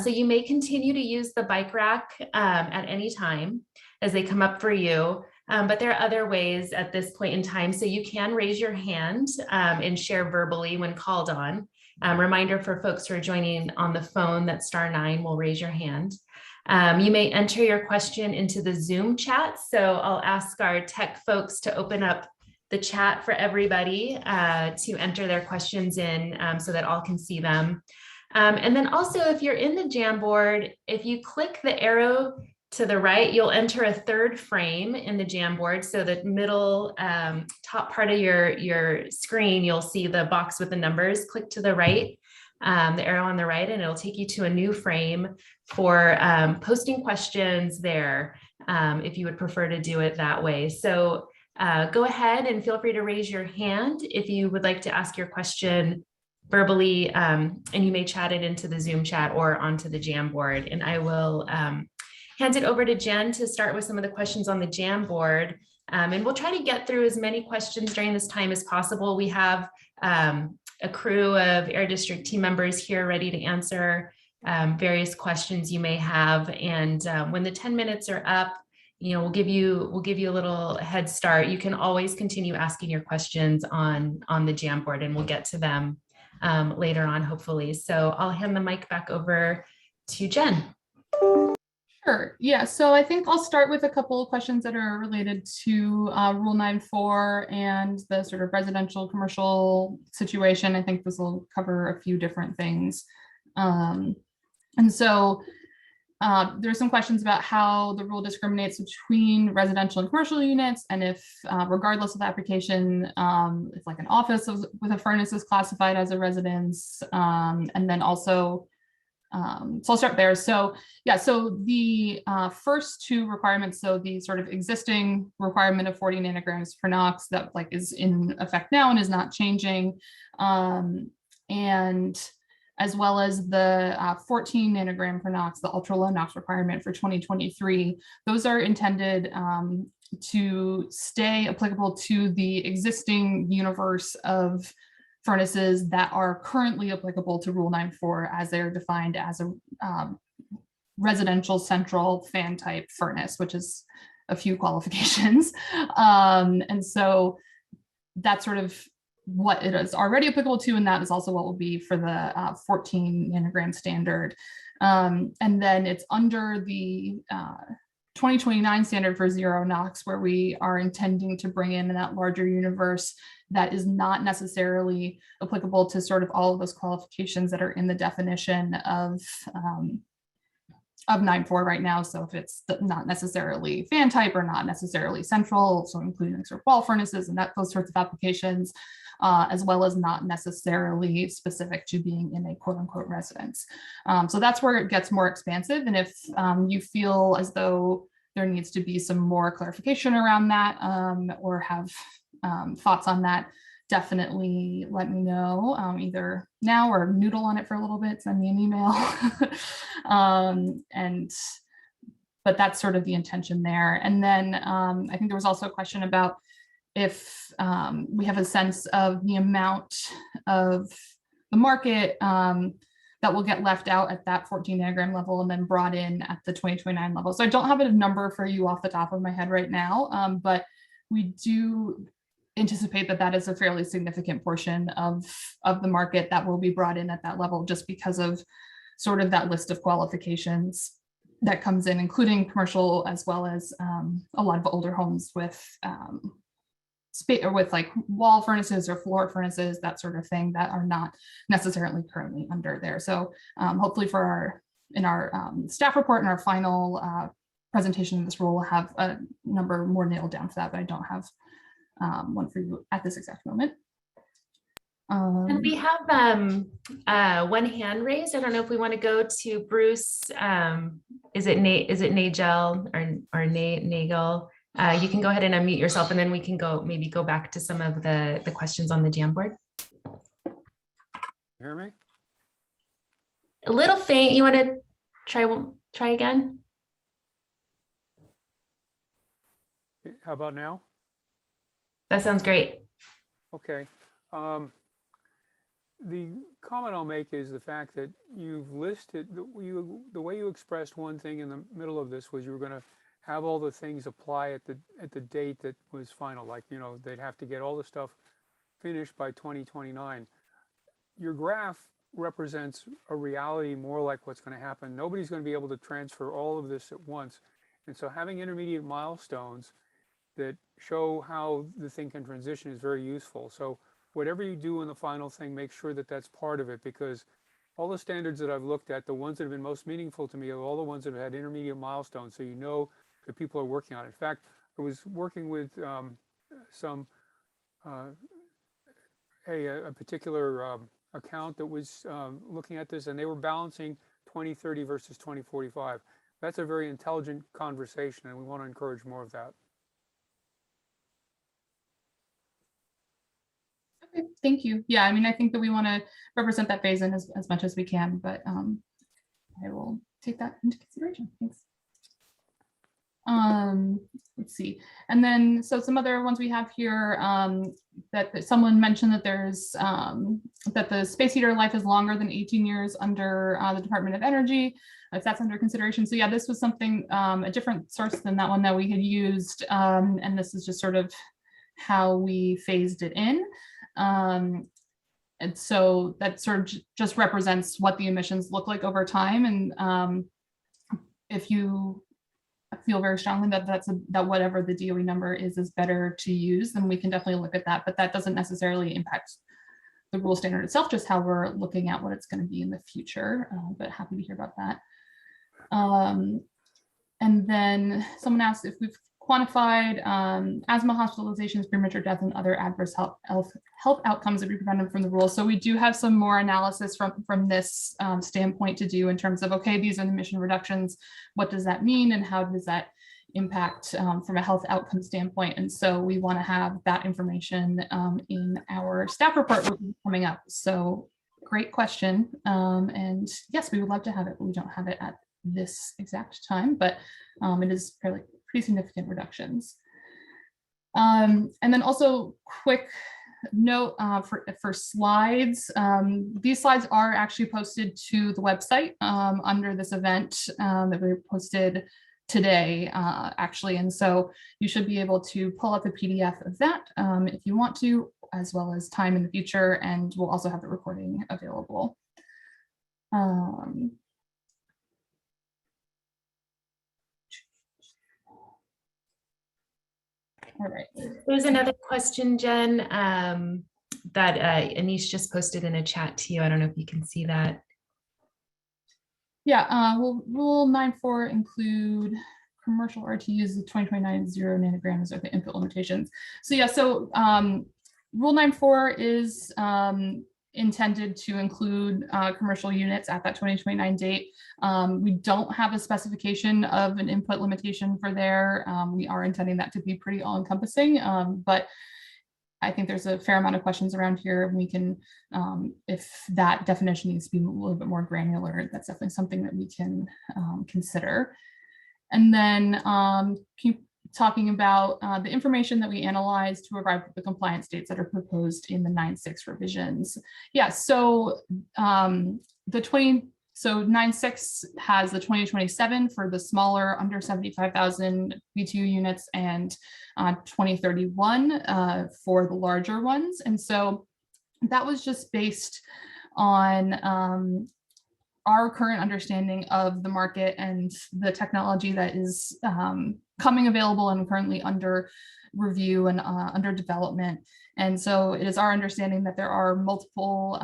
So you may continue to use the bike rack at any time as they come up for you. But there are other ways at this point in time. So you can raise your hand and share verbally when called on. Reminder for folks who are joining on the phone that *9 will raise your hand. You may enter your question into the Zoom chat. So I'll ask our tech folks to open up the chat for everybody to enter their questions in so that all can see them. And then also, if you're in the Jamboard, if you click the arrow to the right, you'll enter a third frame in the Jamboard. So the middle top part of your screen, you'll see the box with the numbers. Click to the right, the arrow on the right, and it'll take you to a new frame for posting questions there if you would prefer to do it that way. So go ahead and feel free to raise your hand if you would like to ask your question verbally, and you may chat it into the Zoom chat or onto the Jamboard. And I will hand it over to Jen to start with some of the questions on the Jamboard. And we'll try to get through as many questions during this time as possible. We have a crew of Air District team members here ready to answer various questions you may have. And when the 10 minutes are up, we'll give you a little head start. You can always continue asking your questions on the Jamboard, and we'll get to them later on, hopefully. So I'll hand the mic back over to Jen. Sure. Yeah. So I think I'll start with a couple of questions that are related to Rule 9.4 and the sort of residential commercial situation. I think this will cover a few different things. And so there's some questions about how the rule discriminates between residential and commercial units, and if, regardless of the application, if like an office with a furnace is classified as a residence, and then also, so I'll start there. So yeah, so the first two requirements, so the sort of existing requirement of 40 nanograms per Knox that like is in effect now and is not changing, and as well as the 14 nanogram per Knox, the ultra low Knox requirement for 2023, those are intended to stay applicable to the existing universe of furnaces that are currently applicable to Rule 9.4 as they're defined as a residential central fan type furnace, which is a few qualifications. And so that's sort of what it is already applicable to, and that is also what will be for the 14 nanogram standard. And then it's under the 2029 standard for 0 Knox, where we are intending to bring in that larger universe that is not necessarily applicable to sort of all of those qualifications that are in the definition of 9.4 right now. So if it's not necessarily fan type or not necessarily central, so including like sort of wall furnaces and those sorts of applications, as well as not necessarily specific to being in a quote unquote residence. So that's where it gets more expansive. And if you feel as though there needs to be some more clarification around that, or have thoughts on that, definitely let me know, either now or noodle on it for a little bit, send me an email. But that's sort of the intention there. And then I think there was also a question about if we have a sense of the amount of the market that will get left out at that 14 nanogram level and then brought in at the 2029 level. So I don't have a number for you off the top of my head right now, but we do anticipate that that is a fairly significant portion of the market that will be brought in at that level, just because of sort of that list of qualifications that comes in, including commercial, as well as a lot of older homes with or with like wall furnaces or floor furnaces, that sort of thing, that are not necessarily currently under there. So hopefully in our staff report and our final presentation of this rule, we'll have a number more nailed down for that, but I don't have one for you at this exact moment. And we have one hand raised. I don't know if we want to go to Bruce. Is it Nagel or Nagel? You can go ahead and unmute yourself, and then we can maybe go back to some of the questions on the Jamboard. Hear me? A little faint. You want to try again? How about now? That sounds great. Okay. The comment I'll make is the fact that you've listed, the way you expressed one thing in the middle of this was you were going to have all the things apply at the date that was final, like, they'd have to get all the stuff finished by 2029. Your graph represents a reality more like what's going to happen. Nobody's going to be able to transfer all of this at once. And so having intermediate milestones that show how the thing can transition is very useful. So whatever you do in the final thing, make sure that that's part of it, because all the standards that I've looked at, the ones that have been most meaningful to me are all the ones that have had intermediate milestones, so that people are working on it. In fact, I was working with a particular account that was looking at this, and they were balancing 2030 versus 2045. That's a very intelligent conversation, and we want to encourage more of that. Okay, thank you. Yeah, I mean, I think that we want to represent that phase in as much as we can, but I will take that into consideration. Thanks. Let's see. And then, so some other ones we have here, that someone mentioned that there's, that the space heater life is longer than 18 years under the Department of Energy, if that's under consideration. So yeah, this was something, a different source than that one that we had used. And this is just sort of how we phased it in. And so that sort of just represents what the emissions look like over time. And if you feel very strongly that that whatever the DOE number is better to use, then we can definitely look at that. But that doesn't necessarily impact the rule standard itself, just how we're looking at what it's going to be in the future. But happy to hear about that. And then someone asked if we've quantified asthma, hospitalizations, premature death, and other adverse health outcomes that we prevented from the rule. So we do have some more analysis from this standpoint to do in terms of, okay, these are the emission reductions. What does that mean? And how does that impact from a health outcome standpoint? And so we want to have that information in our staff report coming up. So great question. And yes, we would love to have it, but we don't have it at this exact time, but it is pretty significant reductions. And then also quick note for slides. These slides are actually posted to the website under this event that we posted today, actually. And so you should be able to pull up the PDF of that if you want to, as well as time in the future. And we'll also have the recording available. All right. There's another question, Jen, that Anish just posted in a chat to you. I don't know if you can see that. Yeah, will Rule 9.4 include commercial RTUs of 2029 0 nanograms or the input limitations? So yeah, so Rule 9.4 is intended to include commercial units at that 2029 date. We don't have a specification of an input limitation for there. We are intending that to be pretty all-encompassing, but I think there's a fair amount of questions around here. We can, if that definition needs to be a little bit more granular, that's definitely something that we can consider. And then keep talking about the information that we analyzed to arrive at the compliance dates that are proposed in the 9.6 revisions. Yeah, so so 9.6 has the 2027 for the smaller under 75,000 BTU units and 2031 for the larger ones. And so that was just based on our current understanding of the market and the technology that is coming available and currently under review and under development. And so it is our understanding that there are multiple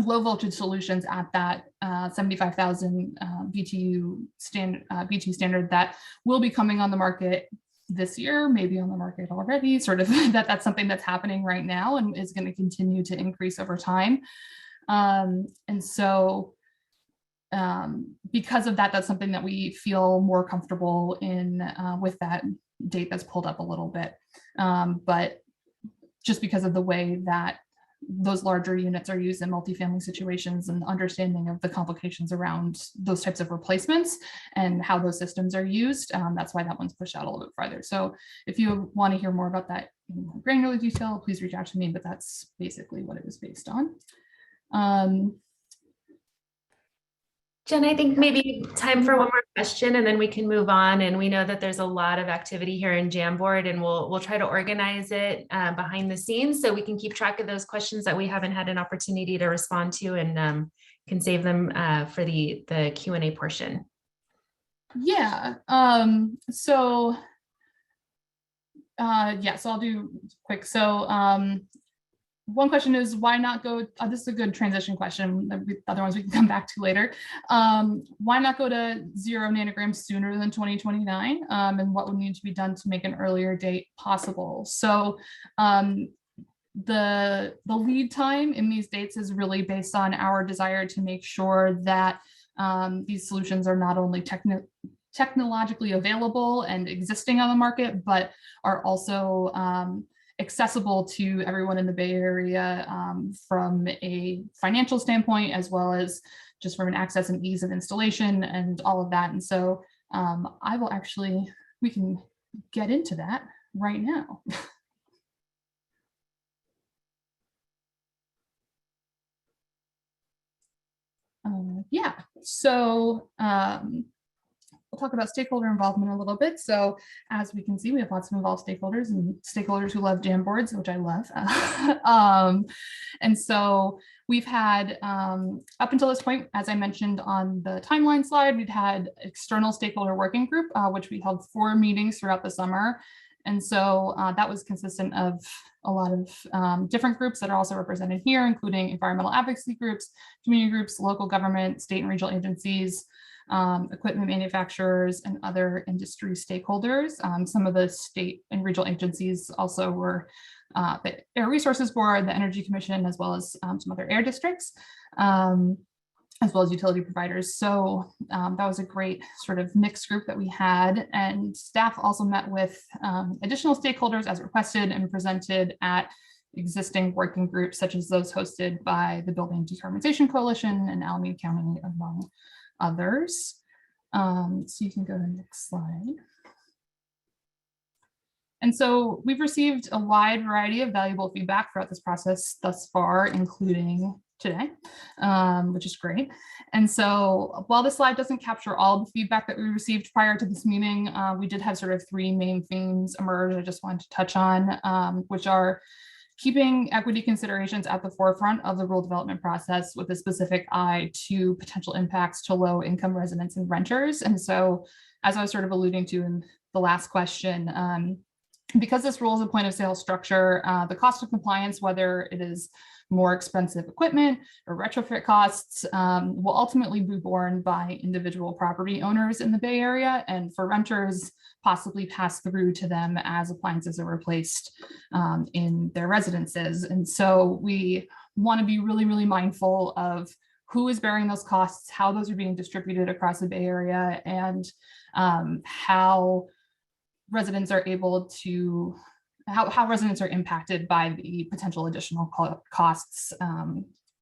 low voltage solutions at that 75,000 BTU standard that will be coming on the market this year, maybe on the market already, sort of that's something that's happening right now and is going to continue to increase over time. And so because of that, that's something that we feel more comfortable in with that date that's pulled up a little bit. But just because of the way that those larger units are used in multifamily situations and understanding of the complications around those types of replacements and how those systems are used, that's why that one's pushed out a little bit farther. So if you want to hear more about that in more granular detail, please reach out to me, but that's basically what it was based on. Jen, I think maybe time for one more question and then we can move on. And we know that there's a lot of activity here in Jamboard and we'll try to organize it behind the scenes so we can keep track of those questions that we haven't had an opportunity to respond to and can save them for the Q&A portion. Yeah, so I'll do quick. So one question is why not go, this is a good transition question, the other ones we can come back to later. Why not go to 0 nanograms sooner than 2029? And what would need to be done to make an earlier date possible? So the lead time in these dates is really based on our desire to make sure that these solutions are not only technologically available and existing on the market, but are also accessible to everyone in the Bay Area from a financial standpoint, as well as just from an access and ease of installation and all of that. And so We can get into that right now. Yeah, so we'll talk about stakeholder involvement a little bit. So as we can see, we have lots of involved stakeholders and stakeholders who love Jamboards, which I love. And so we've had, up until this point, as I mentioned on the timeline slide, we'd had external stakeholder working group, which we held 4 meetings throughout the summer. And so that was consistent of a lot of different groups that are also represented here, including environmental advocacy groups, community groups, local government, state and regional agencies, equipment manufacturers, and other industry stakeholders. Some of the state and regional agencies also were the Air Resources Board, the Energy Commission, as well as some other air districts, as well as utility providers. So that was a great sort of mixed group that we had. And staff also met with additional stakeholders as requested and presented at existing working groups, such as those hosted by the Building Decarbonization Coalition and Alameda County, among others. So you can go to the next slide. And so we've received a wide variety of valuable feedback throughout this process thus far, including today, which is great. And so while this slide doesn't capture all the feedback that we received prior to this meeting, we did have sort of 3 main themes emerge I just wanted to touch on, which are keeping equity considerations at the forefront of the rule development process with a specific eye to potential impacts to low income residents and renters. And so, as I was sort of alluding to in the last question, because this rule is a point of sale structure, the cost of compliance, whether it is more expensive equipment or retrofit costs, will ultimately be borne by individual property owners in the Bay Area, and for renters, possibly pass through to them as appliances are replaced in their residences. And so we want to be really, really mindful of who is bearing those costs, how those are being distributed across the Bay Area, and how residents are able to, how residents are impacted by the potential additional costs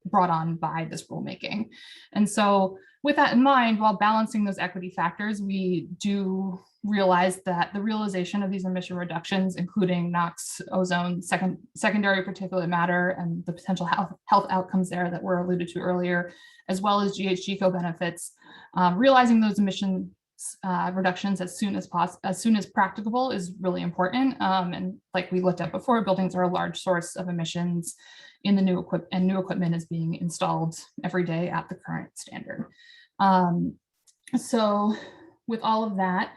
brought on by this rulemaking. And so with that in mind, while balancing those equity factors, we do realize that the realization of these emission reductions, including Knox, ozone, secondary particulate matter, and the potential health outcomes there that were alluded to earlier, as well as GHG co-benefits, realizing those emission reductions as soon as practicable is really important. And like we looked at before, buildings are a large source of emissions in the new equipment is being installed every day at the current standard. So with all of that,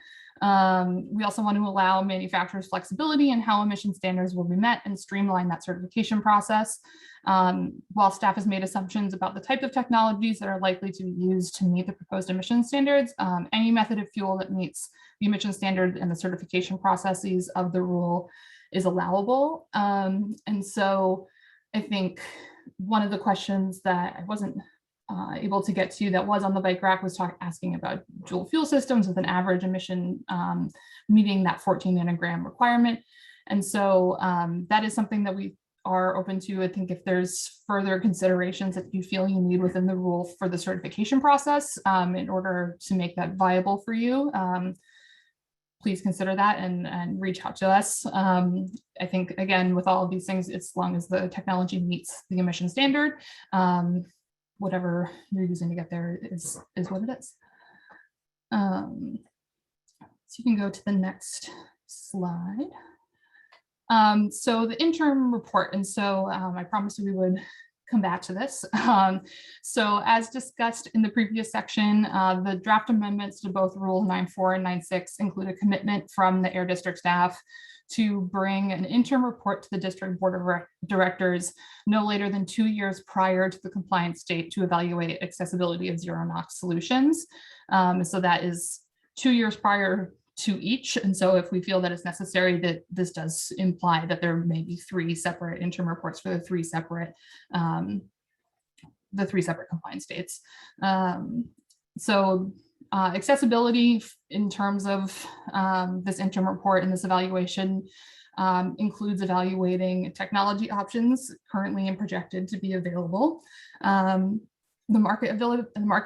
we also want to allow manufacturers flexibility in how emission standards will be met and streamline that certification process. While staff has made assumptions about the type of technologies that are likely to be used to meet the proposed emission standards, any method of fuel that meets the emission standard and the certification processes of the rule is allowable. And so I think one of the questions that I wasn't able to get to that was on the bike rack was asking about dual fuel systems with an average emission meeting that 14 nanogram requirement. And so that is something that we are open to. I think if there's further considerations that you feel you need within the rule for the certification process in order to make that viable for you, please consider that and reach out to us. I think, again, with all of these things, as long as the technology meets the emission standard, whatever you're using to get there is what it is. So you can go to the next slide. So the interim report, and so I promised we would come back to this. So as discussed in the previous section, the draft amendments to both Rule 9.4 and 9.6 include a commitment from the Air District staff to bring an interim report to the District Board of Directors no later than 2 years prior to the compliance date to evaluate accessibility of zero NOx solutions. So that is 2 years prior to each. And so if we feel that it's necessary, that this does imply that there may be 3 separate interim reports for the 3 separate compliance dates. Accessibility in terms of this interim report and this evaluation includes evaluating technology options currently and projected to be available, the market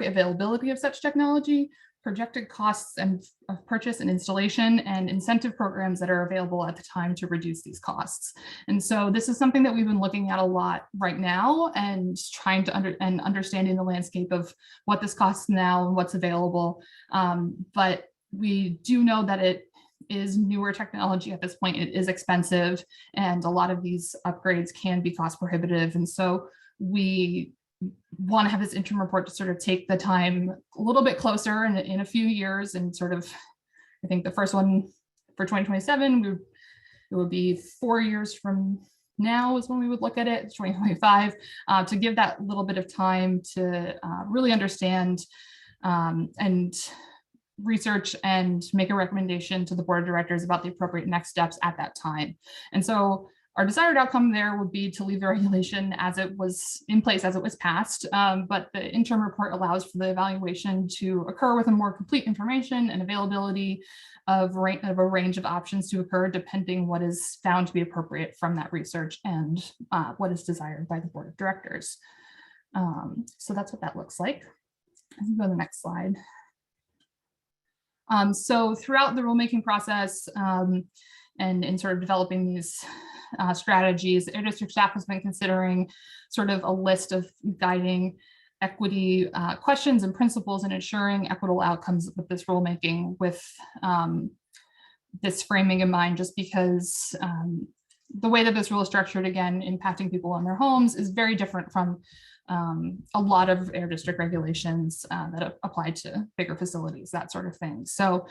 availability of such technology, projected costs and of purchase and installation and incentive programs that are available at the time to reduce these costs. And so this is something that we've been looking at a lot right now and trying to understanding the landscape of what this costs now and what's available. But we do know that it is newer technology at this point. It is expensive, and a lot of these upgrades can be cost prohibitive. And so we want to have this interim report to sort of take the time a little bit closer in a few years, and sort of, I think the first one for 2027, it would be 4 years from now is when we would look at it, 2025, to give that little bit of time to really understand and research and make a recommendation to the board of directors about the appropriate next steps at that time. And so our desired outcome there would be to leave the regulation as it was in place, as it was passed, but the interim report allows for the evaluation to occur with a more complete information and availability of a range of options to occur depending what is found to be appropriate from that research and what is desired by the board of directors. So that's what that looks like. I can go to the next slide. So throughout the rulemaking process and in sort of developing these strategies, Air District staff has been considering sort of a list of guiding equity questions and principles in ensuring equitable outcomes with this rulemaking, with this framing in mind, just because the way that this rule is structured, again, impacting people in their homes, is very different from a lot of Air District regulations that apply to bigger facilities, that sort of thing. So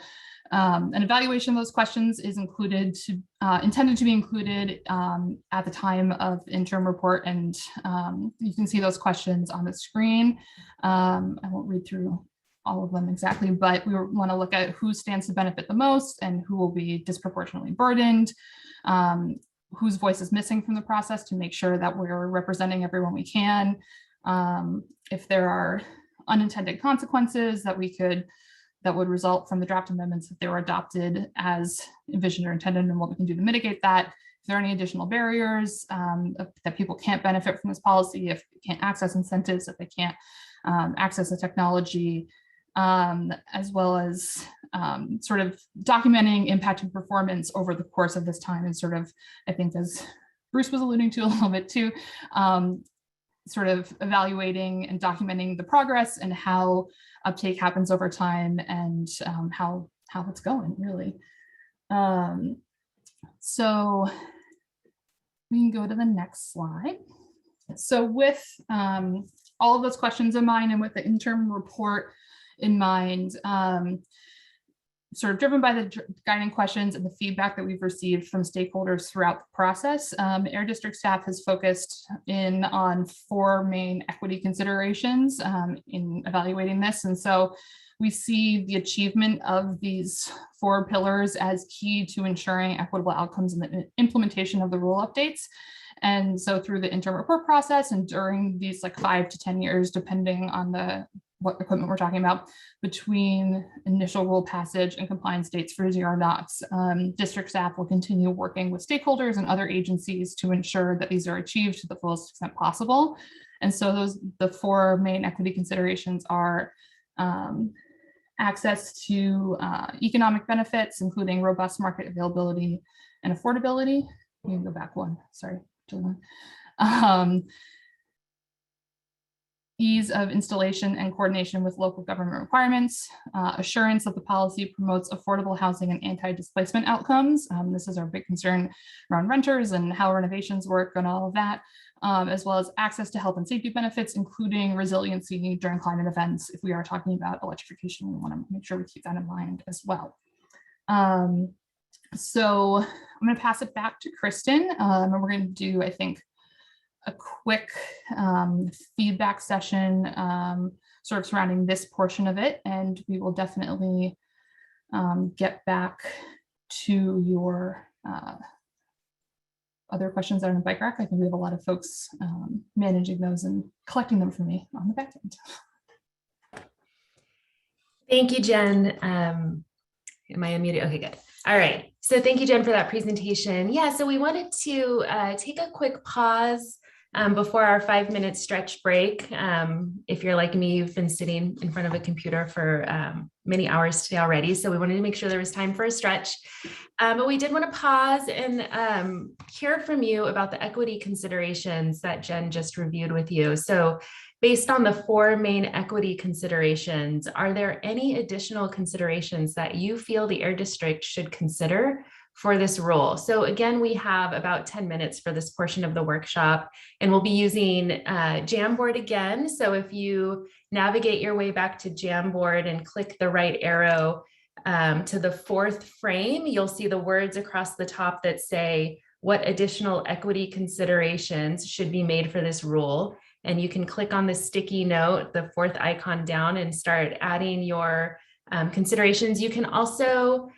an evaluation of those questions is intended to be included at the time of the interim report, and you can see those questions on the screen. I won't read through all of them exactly, but we want to look at who stands to benefit the most and who will be disproportionately burdened, whose voice is missing from the process to make sure that we're representing everyone we can. If there are unintended consequences that would result from the draft amendments if they were adopted as envisioned or intended, and what we can do to mitigate that. If there are any additional barriers that people can't benefit from this policy, if they can't access incentives, if they can't access the technology, as well as sort of documenting impact and performance over the course of this time, and sort of, I think as Bruce was alluding to a little bit too, sort of evaluating and documenting the progress and how uptake happens over time, and how it's going, really. So we can go to the next slide. So with all of those questions in mind, and with the interim report in mind, sort of driven by the guiding questions and the feedback that we've received from stakeholders throughout the process, Air District staff has focused in on 4 main equity considerations in evaluating this. And so we see the achievement of these 4 pillars as key to ensuring equitable outcomes in the implementation of the rule updates. And so through the interim report process and during these like 5 to 10 years, depending on what equipment we're talking about, between initial rule passage and compliance dates for 0 NOx, district staff will continue working with stakeholders and other agencies to ensure that these are achieved to the fullest extent possible. And so the 4 main equity considerations are access to economic benefits, including robust market availability and affordability. You can go back one, sorry. Ease of installation and coordination with local government requirements, assurance that the policy promotes affordable housing and anti-displacement outcomes. This is our big concern around renters and how renovations work and all of that, as well as access to health and safety benefits, including resiliency during climate events. If we are talking about electrification, we want to make sure we keep that in mind as well. So I'm going to pass it back to Kristen, and we're going to do, I think, a quick feedback session sort of surrounding this portion of it, and we will definitely get back to your other questions on the bike rack. I think we have a lot of folks managing those and collecting them for me on the back end. Thank you, Jen. Am I unmuted? Okay, good. All right. So thank you, Jen, for that presentation. Yeah, so we wanted to take a quick pause before our 5-minute stretch break. If you're like me, you've been sitting in front of a computer for many hours today already. So we wanted to make sure there was time for a stretch. But we did want to pause and hear from you about the equity considerations that Jen just reviewed with you. So based on the 4 main equity considerations, are there any additional considerations that you feel the Air District should consider for this rule? So again, we have about 10 minutes for this portion of the workshop, and we'll be using Jamboard again. So if you navigate your way back to Jamboard and click the right arrow to the 4th frame, you'll see the words across the top that say what additional equity considerations should be made for this rule. And you can click on the sticky note, the 4th icon down, and start adding your considerations. You can also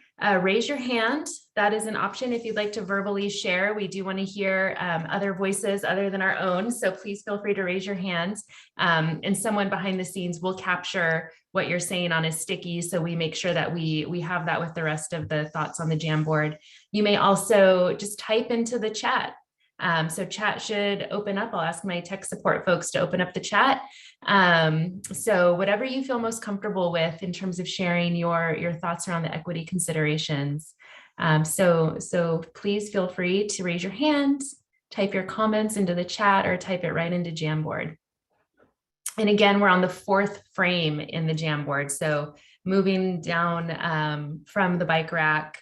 raise your hand. That is an option if you'd like to verbally share. We do want to hear other voices other than our own, so please feel free to raise your hand. And someone behind the scenes will capture what you're saying on a sticky, so we make sure that we have that with the rest of the thoughts on the Jamboard. You may also just type into the chat. So chat should open up. I'll ask my tech support folks to open up the chat. So whatever you feel most comfortable with in terms of sharing your thoughts around the equity considerations. So please feel free to raise your hand, type your comments into the chat, or type it right into Jamboard. And again, we're on the 4th frame in the Jamboard. So moving down from the bike rack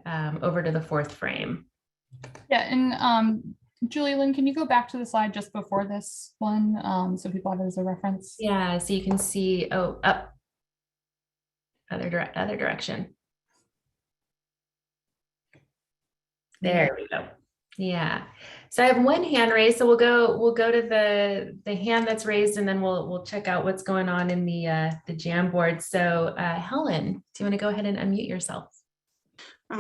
over to the 4th frame. Yeah, and Julie Lynn, can you go back to the slide just before this one so people have it as a reference? Yeah, so you can see, oh, up, other direction. There we go. Yeah, so I have one hand raised, so we'll go to the hand that's raised, and then we'll check out what's going on in the Jamboard. So Helen, do you want to go ahead and unmute yourself?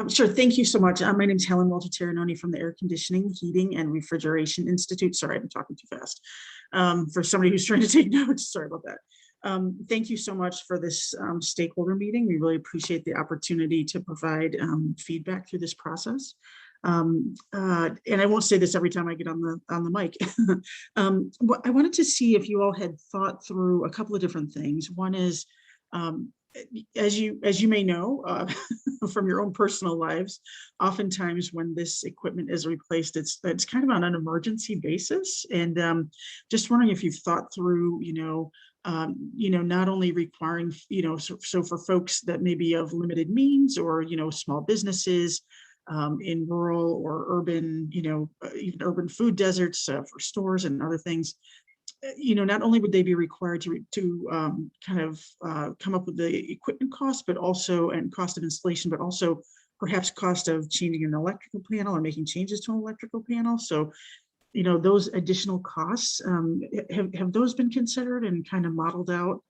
Sure. Thank you so much. My name is Helen Walter-Terranoni from the Air Conditioning, Heating, and Refrigeration Institute. Sorry, I'm talking too fast. For somebody who's trying to take notes, sorry about that. Thank you so much for this stakeholder meeting. We really appreciate the opportunity to provide feedback through this process. And I won't say this every time I get on the mic. I wanted to see if you all had thought through a couple of different things. One is, as you may know from your own personal lives, oftentimes when this equipment is replaced, it's kind of on an emergency basis. And just wondering if you've thought through, not only requiring, so for folks that may be of limited means, or small businesses in rural or urban, even urban food deserts for stores and other things. Not only would they be required to kind of come up with the equipment cost, but also, and cost of installation, but also perhaps cost of changing an electrical panel or making changes to an electrical panel. So, those additional costs, have those been considered and kind of modeled out?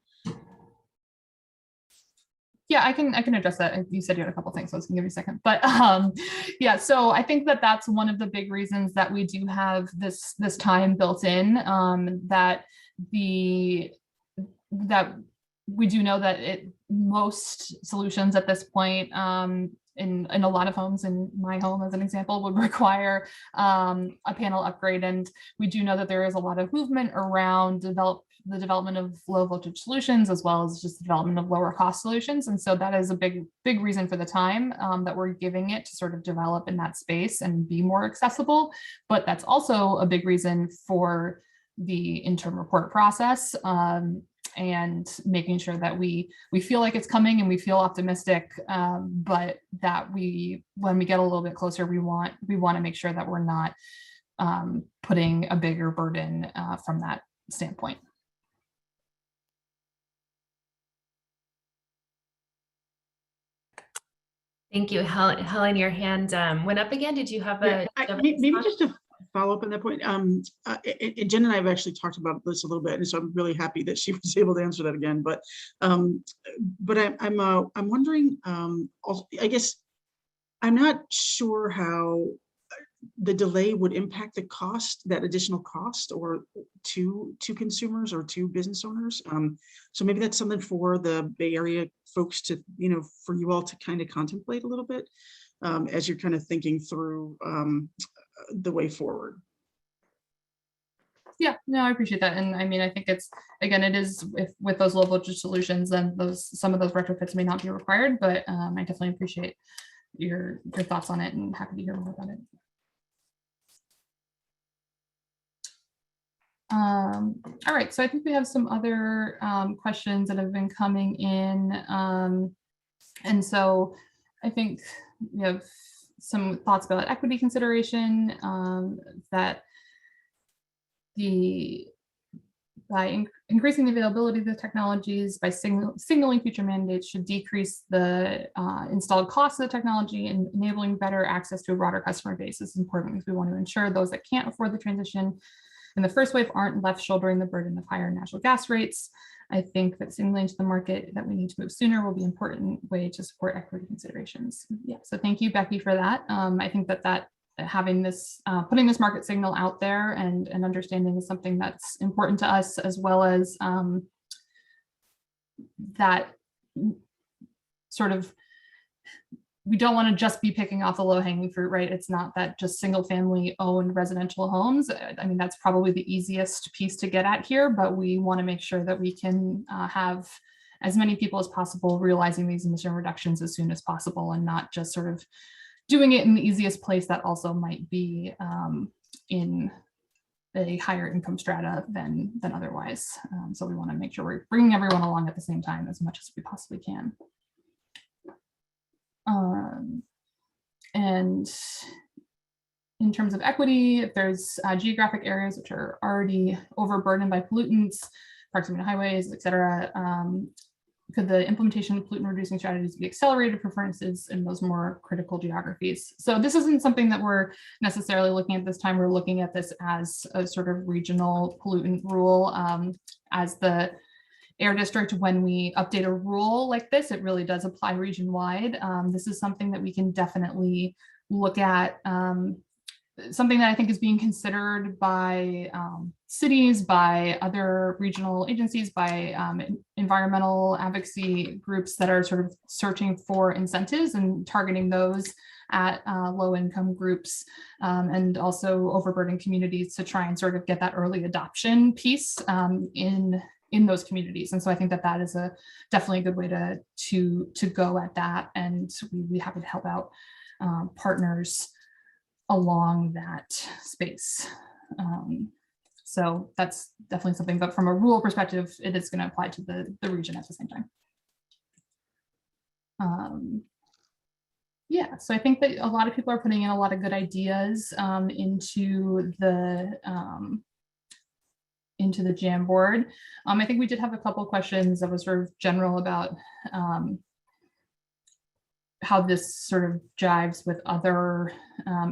Yeah, I can address that. You said you had a couple things, so I was gonna give you a second. But yeah, so I think that's one of the big reasons that we do have this time built in. That we do know that most solutions at this point in a lot of homes, in my home as an example, would require a panel upgrade. And we do know that there is a lot of movement around the development of low voltage solutions, as well as just the development of lower cost solutions. And so that is a big reason for the time that we're giving it to sort of develop in that space and be more accessible. But that's also a big reason for the interim report process and making sure that we feel like it's coming and we feel optimistic, but that when we get a little bit closer, we want to make sure that we're not putting a bigger burden from that standpoint. Thank you, Helen. Your hand went up again. Did you have a? Maybe just to follow up on that point. Jen and I have actually talked about this a little bit, and so I'm really happy that she was able to answer that again. But I'm wondering. Also, I guess I'm not sure how the delay would impact the cost, that additional cost, or to consumers or to business owners. So maybe that's something for the Bay Area folks to, for you all to kind of contemplate a little bit as you're kind of thinking through the way forward. Yeah, no, I appreciate that. And I mean, I think it's, again, it is with those low voltage solutions, then some of those retrofits may not be required, but I definitely appreciate your thoughts on it and happy to hear more about it. All right, so I think we have some other questions that have been coming in. And so I think we have some thoughts about equity consideration, that by increasing the availability of the technologies, by signaling future mandates should decrease the installed cost of the technology and enabling better access to a broader customer base. This is important because we want to ensure those that can't afford the transition in the first wave aren't left shouldering the burden of higher natural gas rates. I think that signaling to the market that we need to move sooner will be an important way to support equity considerations. Yeah, so thank you, Becky, for that. I think that having this, putting this market signal out there and understanding is something that's important to us, as well as that sort of, we don't want to just be picking off the low hanging fruit, right? It's not that just single family owned residential homes. I mean, that's probably the easiest piece to get at here, but we want to make sure that we can have as many people as possible realizing these emission reductions as soon as possible, and not just sort of doing it in the easiest place that also might be in a higher income strata than otherwise. So we want to make sure we're bringing everyone along at the same time as much as we possibly can. And in terms of equity, if there's geographic areas which are already overburdened by pollutants, proximity to highways, et cetera, could the implementation of pollutant reducing strategies be accelerated for furnaces in those more critical geographies? So this isn't something that we're necessarily looking at this time. We're looking at this as a sort of regional pollutant rule. As the air district, when we update a rule like this, it really does apply region-wide. This is something that we can definitely look at. Something that I think is being considered by cities, by other regional agencies, by environmental advocacy groups that are sort of searching for incentives and targeting those at low-income groups, and also overburdened communities to try and sort of get that early adoption piece in those communities. And so I think that that is definitely a good way to go at that, and we'd be happy to help out partners along that space. So that's definitely something, but from a rural perspective, it is going to apply to the region at the same time. Yeah, so I think that a lot of people are putting in a lot of good ideas into the Jamboard. I think we did have a couple of questions that was sort of general about how this sort of jives with other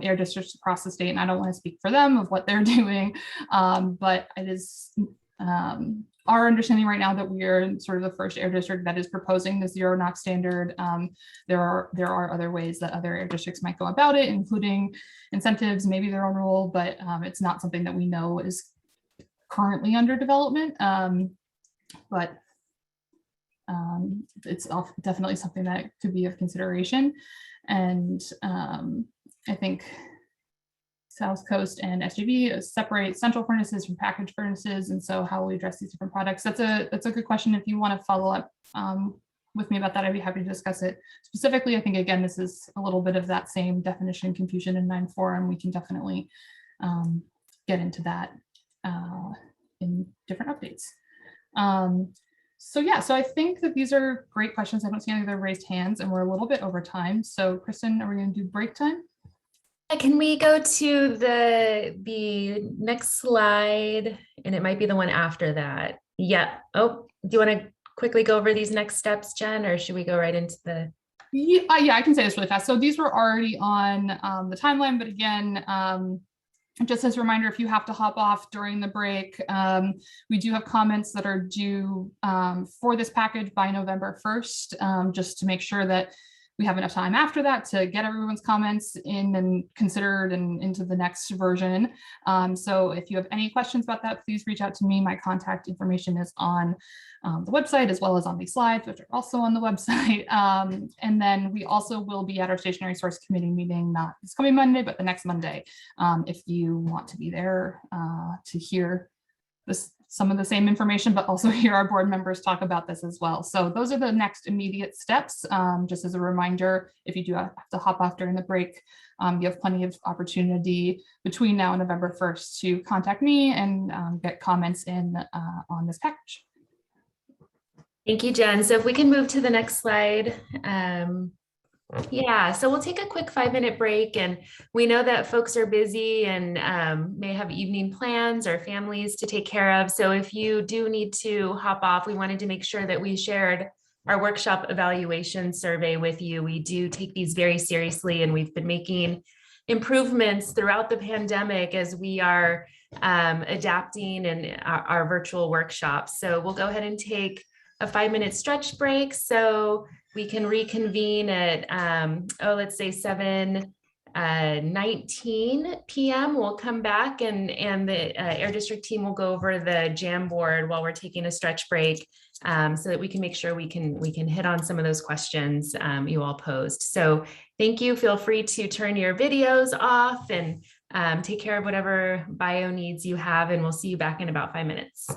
air districts across the state. And I don't want to speak for them of what they're doing, but it is our understanding right now that we are sort of the first air district that is proposing the zero Knox standard. There are other ways that other air districts might go about it, including incentives, maybe their own rule, but it's not something that we know is currently under development. But it's definitely something that could be of consideration. And I think South Coast and SJV separate central furnaces from packaged furnaces. And so how we address these different products, that's a good question. If you want to follow up with me about that, I'd be happy to discuss it specifically. I think, again, this is a little bit of that same definition confusion in 9.4, and we can definitely get into that in different updates. So yeah, so I think that these are great questions. I don't see any other raised hands, and we're a little bit over time. So Kristen, are we going to do break time? Can we go to the next slide? And it might be the one after that. Yeah. Oh, do you want to quickly go over these next steps, Jen, or should we go right into the? Yeah, I can say this really fast. So these were already on the timeline, but again, just as a reminder, if you have to hop off during the break, we do have comments that are due for this package by November 1st, just to make sure that we have enough time after that to get everyone's comments in and considered and into the next version. So if you have any questions about that, please reach out to me. My contact information is on the website, as well as on these slides, which are also on the website. And then we also will be at our stationary source committee meeting, not this coming Monday, but the next Monday, if you want to be there to hear some of the same information, but also hear our board members talk about this as well. So those are the next immediate steps. Just as a reminder, if you do have to hop off during the break, you have plenty of opportunity between now and November 1st to contact me and get comments in on this package. Thank you, Jen. So if we can move to the next slide. Yeah, so we'll take a quick 5-minute break, and we know that folks are busy and may have evening plans or families to take care of. So if you do need to hop off, we wanted to make sure that we shared our workshop evaluation survey with you. We do take these very seriously, and we've been making improvements throughout the pandemic as we are adapting in our virtual workshops. So we'll go ahead and take a 5-minute stretch break so we can reconvene at, let's say 7:19 p.m. We'll come back and the Air District team will go over the Jamboard while we're taking a stretch break so that we can make sure we can hit on some of those questions you all posed. So thank you. Feel free to turn your videos off and take care of whatever bio needs you have, and we'll see you back in about 5 minutes.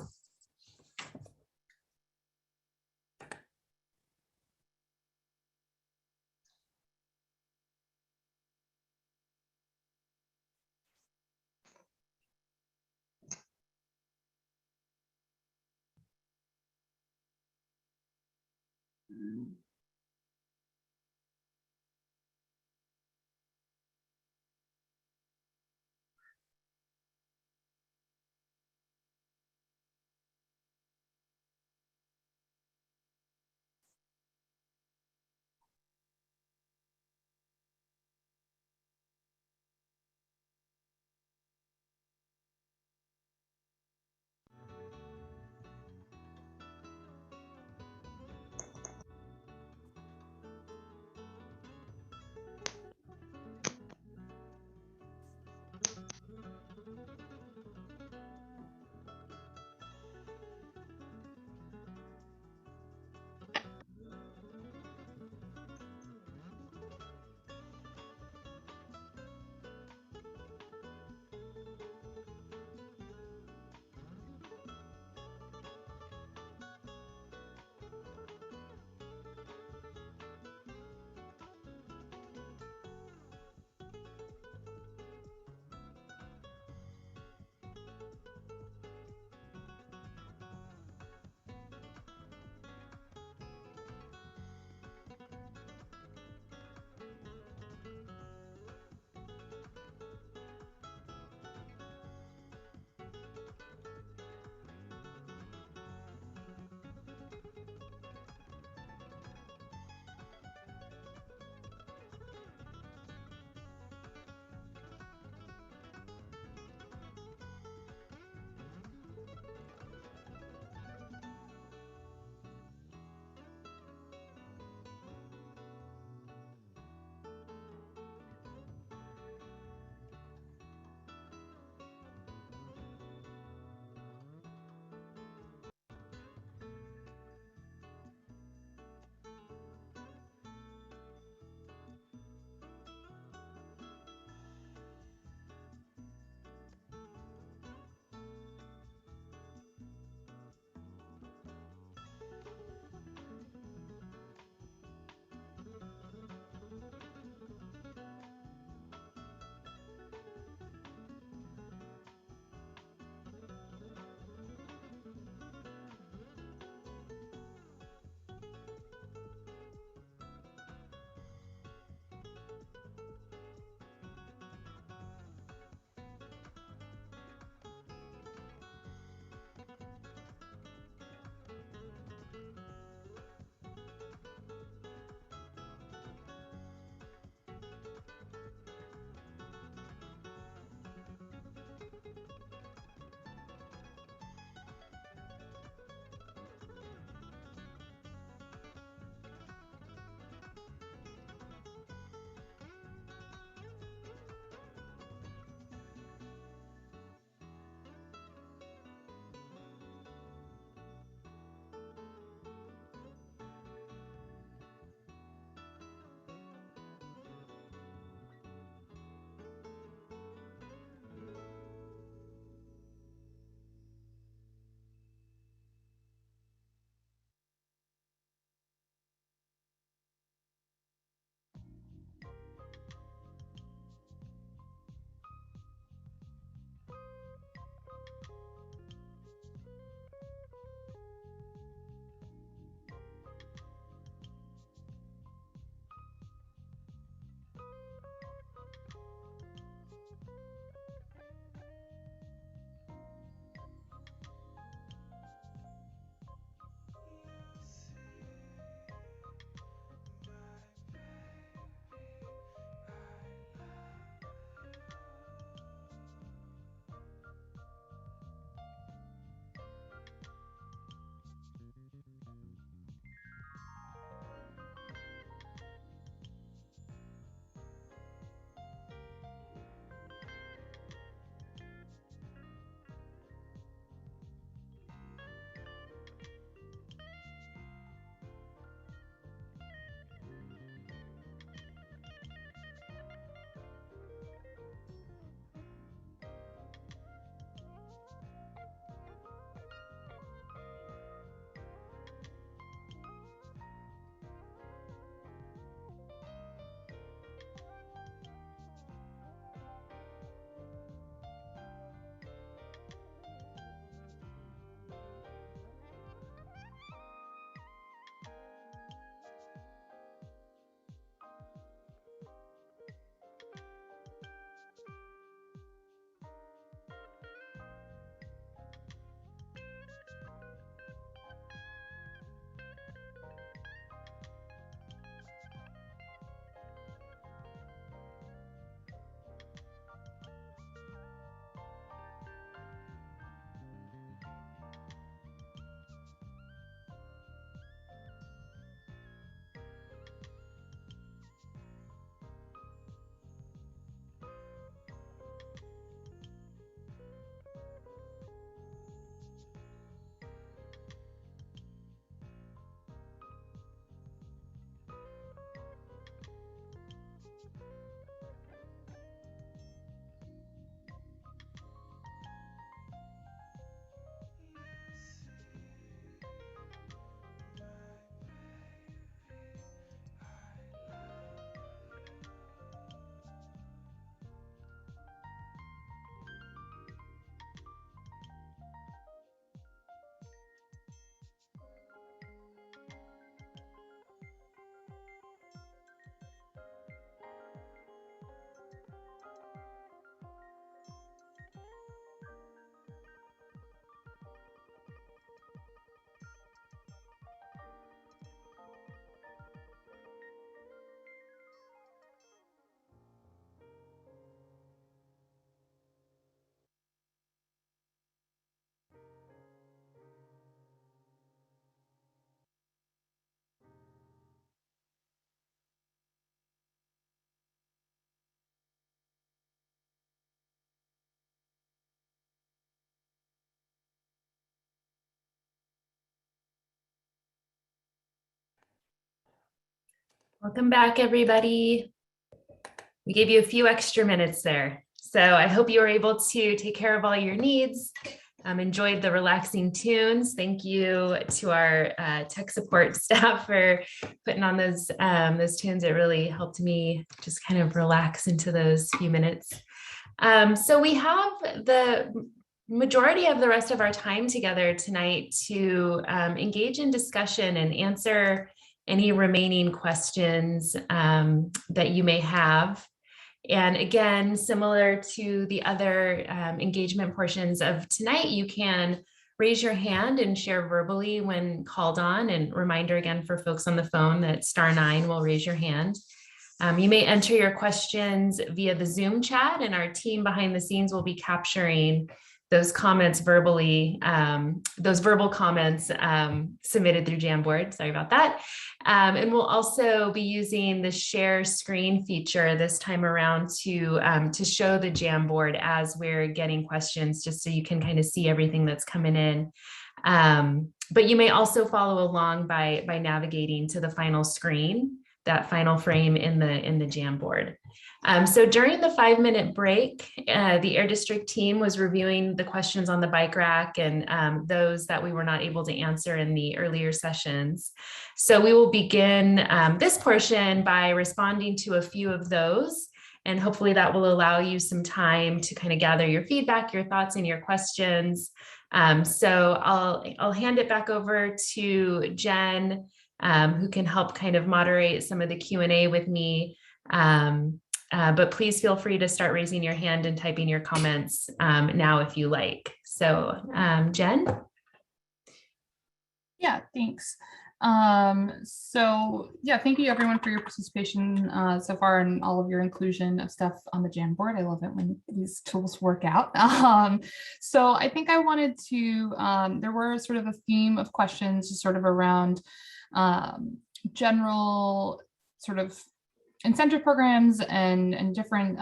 Welcome back, everybody. We gave you a few extra minutes there. So I hope you were able to take care of all your needs. Enjoyed the relaxing tunes. Thank you to our tech support staff for putting on those tunes. It really helped me just kind of relax into those few minutes. So we have the majority of the rest of our time together tonight to engage in discussion and answer any remaining questions that you may have. And again, similar to the other engagement portions of tonight, you can raise your hand and share verbally when called on. And reminder again for folks on the phone that *9 will raise your hand. You may enter your questions via the Zoom chat, and our team behind the scenes will be capturing those comments verbally, those verbal comments submitted through Jamboard. Sorry about that. And we'll also be using the share screen feature this time around to show the Jamboard as we're getting questions, just so you can kind of see everything that's coming in. But you may also follow along by navigating to the final screen, that final frame in the Jamboard. So during the 5-minute break, the Air District team was reviewing the questions on the bike rack and those that we were not able to answer in the earlier sessions. So we will begin this portion by responding to a few of those, and hopefully that will allow you some time to kind of gather your feedback, your thoughts, and your questions. So I'll hand it back over to Jen, who can help kind of moderate some of the Q&A with me. But please feel free to start raising your hand and typing your comments now if you like. So Jen? Yeah, thanks. So yeah, thank you everyone for your participation so far and all of your inclusion of stuff on the Jamboard. I love it when these tools work out. So I think I wanted to, there were sort of a theme of questions just sort of around general sort of incentive programs and different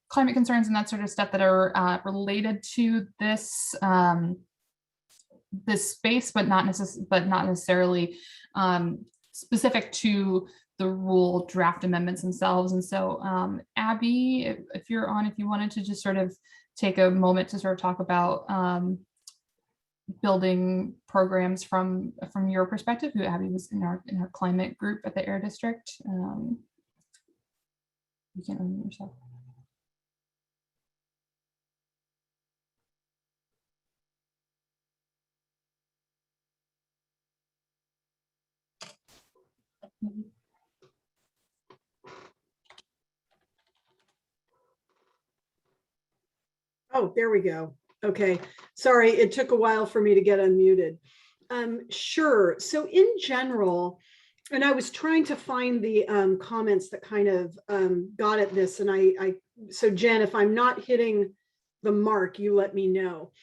climate concerns and that sort of stuff that are related to this this space, but not necessarily specific to the rule draft amendments themselves. And so Abby, if you're on, if you wanted to just sort of take a moment to sort of talk about building programs from your perspective, who Abby was in our climate group at the Air District. You can unmute yourself. Oh, there we go. Okay, sorry, it took a while for me to get unmuted. Sure, so in general, and I was trying to find the comments that kind of got at this, and so Jen, if I'm not hitting the mark, you let me know.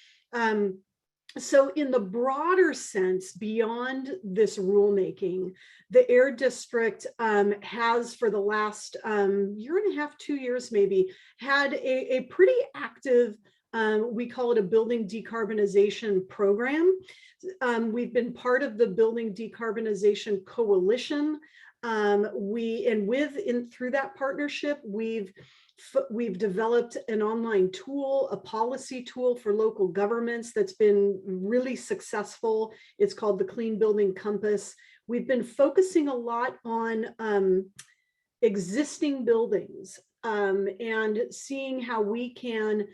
So in the broader sense, beyond this rulemaking, the Air District has, for the last year and a half, 2 years maybe, had a pretty active, we call it a building decarbonization program. We've been part of the Building Decarbonization Coalition. Through that partnership, we've developed an online tool, a policy tool for local governments that's been really successful. It's called the Clean Building Compass. We've been focusing a lot on existing buildings and seeing how we can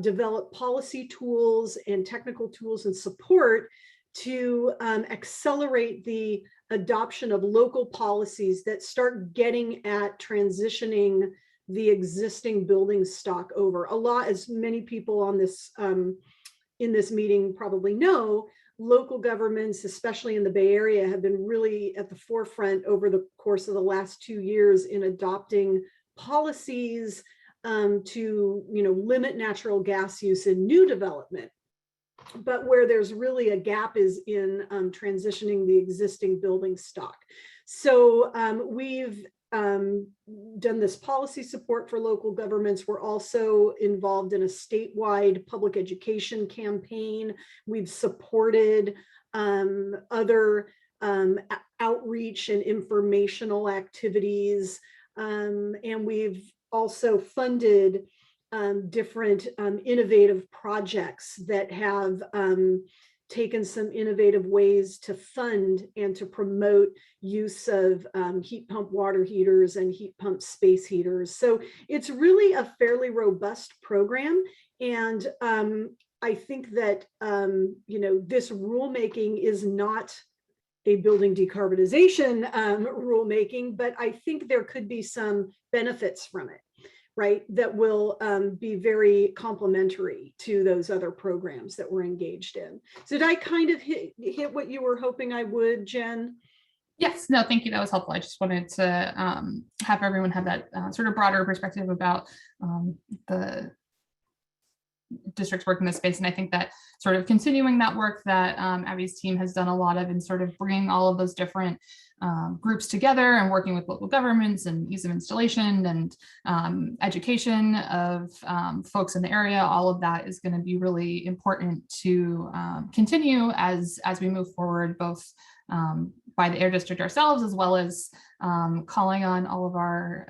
develop policy tools and technical tools and support to accelerate the adoption of local policies that start getting at transitioning the existing building stock over. A lot, as many people on this in this meeting probably know, local governments, especially in the Bay Area, have been really at the forefront over the course of the last 2 years in adopting policies to limit natural gas use in new development. But where there's really a gap is in transitioning the existing building stock. So we've done this policy support for local governments. We're also involved in a statewide public education campaign. We've supported other outreach and informational activities. And we've also funded different innovative projects that have taken some innovative ways to fund and to promote use of heat pump water heaters and heat pump space heaters. So it's really a fairly robust program. And I think that, this rulemaking is not a building decarbonization rulemaking, but I think there could be some benefits from it, right, that will be very complementary to those other programs that we're engaged in. So did I kind of hit what you were hoping I would, Jen? Yes, no, thank you. That was helpful. I just wanted to have everyone have that sort of broader perspective about the districts work in this space. And I think that sort of continuing that work that Abby's team has done a lot of in sort of bringing all of those different groups together and working with local governments and ease of installation and education of folks in the area, all of that is going to be really important to continue as we move forward, both by the Air District ourselves, as well as calling on all of our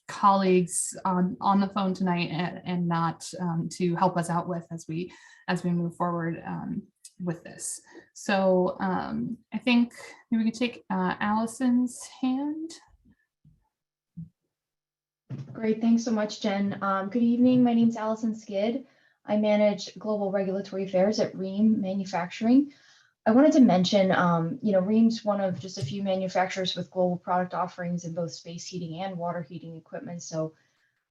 colleagues on the phone tonight and not to help us out with as we move forward with this. So I think maybe we could take Allison's hand. Great, thanks so much, Jen. Good evening, my name is Allison Skid. I manage global regulatory affairs at Rheem Manufacturing. I wanted to mention, Rheem's one of just a few manufacturers with global product offerings in both space heating and water heating equipment. So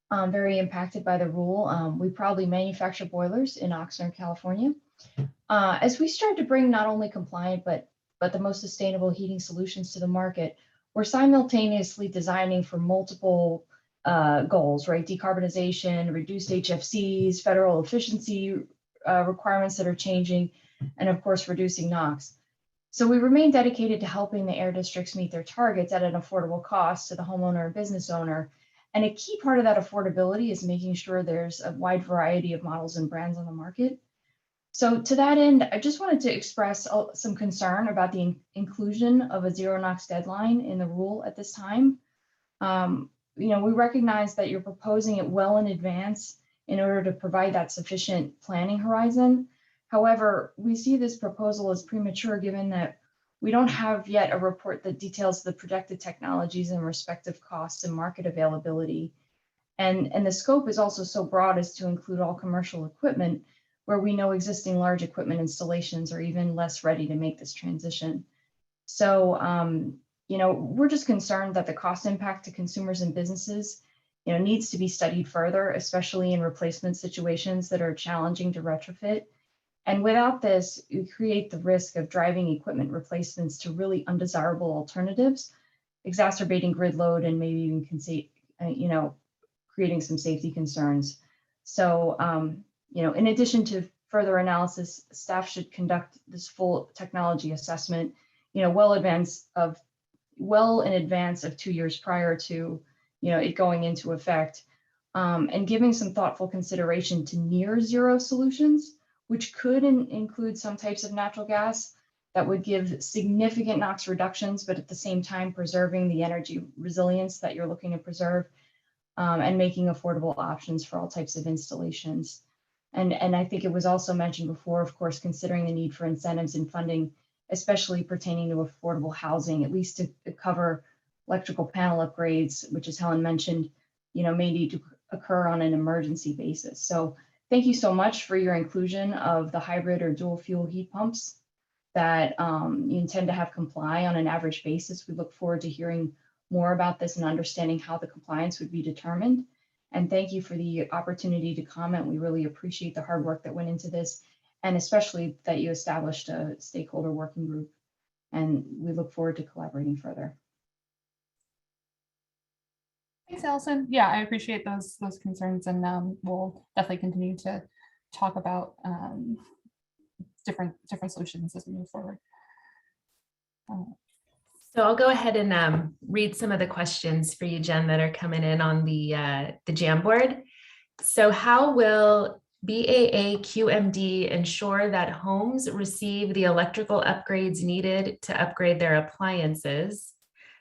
I'm very impacted by the rule. We proudly manufacture boilers in Oxnard, California. As we start to bring not only compliant, but the most sustainable heating solutions to the market, we're simultaneously designing for multiple goals, right? Decarbonization, reduced HFCs, federal efficiency requirements that are changing, and of course, reducing Knox. So we remain dedicated to helping the air districts meet their targets at an affordable cost to the homeowner and business owner. And a key part of that affordability is making sure there's a wide variety of models and brands on the market. So to that end, I just wanted to express some concern about the inclusion of a zero Knox deadline in the rule at this time. We recognize that you're proposing it well in advance in order to provide that sufficient planning horizon. However, we see this proposal as premature given that we don't have yet a report that details the projected technologies and respective costs and market availability. And the scope is also so broad as to include all commercial equipment where we know existing large equipment installations are even less ready to make this transition. So, we're just concerned that the cost impact to consumers and businesses, needs to be studied further, especially in replacement situations that are challenging to retrofit. And without this, we create the risk of driving equipment replacements to really undesirable alternatives, exacerbating grid load and maybe even, creating some safety concerns. So, in addition to further analysis, staff should conduct this full technology assessment, well in advance of 2 years prior to, it going into effect, and giving some thoughtful consideration to near zero solutions, which could include some types of natural gas that would give significant NOx reductions, but at the same time preserving the energy resilience that you're looking to preserve, and making affordable options for all types of installations. And I think it was also mentioned before, of course, considering the need for incentives and funding, especially pertaining to affordable housing, at least to cover electrical panel upgrades, which, as Helen mentioned, may need to occur on an emergency basis. So thank you so much for your inclusion of the hybrid or dual fuel heat pumps that you intend to have comply on an average basis. We look forward to hearing more about this and understanding how the compliance would be determined. And thank you for the opportunity to comment. We really appreciate the hard work that went into this, and especially that you established a stakeholder working group. And we look forward to collaborating further. Thanks, Allison. Yeah, I appreciate those concerns, and we'll definitely continue to talk about different solutions as we move forward. So I'll go ahead and read some of the questions for you, Jen, that are coming in on the Jamboard. So how will BAA-QMD ensure that homes receive the electrical upgrades needed to upgrade their appliances.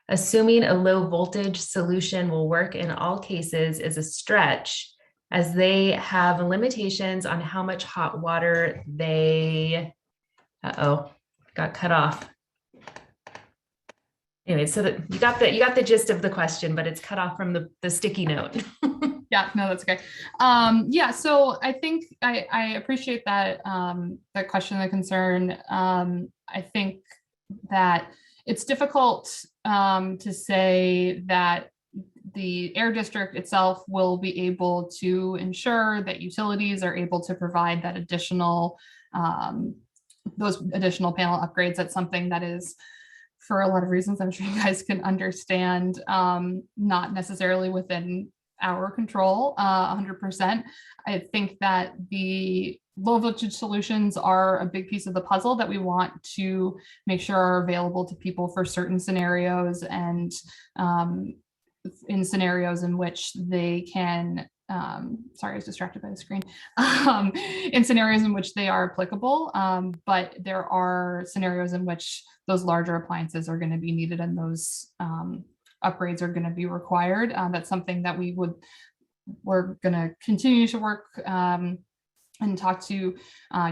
Assuming a low voltage solution will work in all cases is a stretch, as they have limitations on how much hot water they, got cut off. Anyway, so that you got the gist of the question, but it's cut off from the sticky note. Yeah, no, that's okay. Yeah, so I think I appreciate that that question, the concern. I think that it's difficult to say that the air district itself will be able to ensure that utilities are able to provide that additional those additional panel upgrades. That's something that is, for a lot of reasons I'm sure you guys can understand, not necessarily within our control 100%. I think that the low voltage solutions are a big piece of the puzzle that we want to make sure are available to people for certain scenarios, and in scenarios in which they can, sorry, I was distracted by the screen, in scenarios in which they are applicable, but there are scenarios in which those larger appliances are going to be needed, and those upgrades are going to be required. That's something that we're going to continue to work and talk to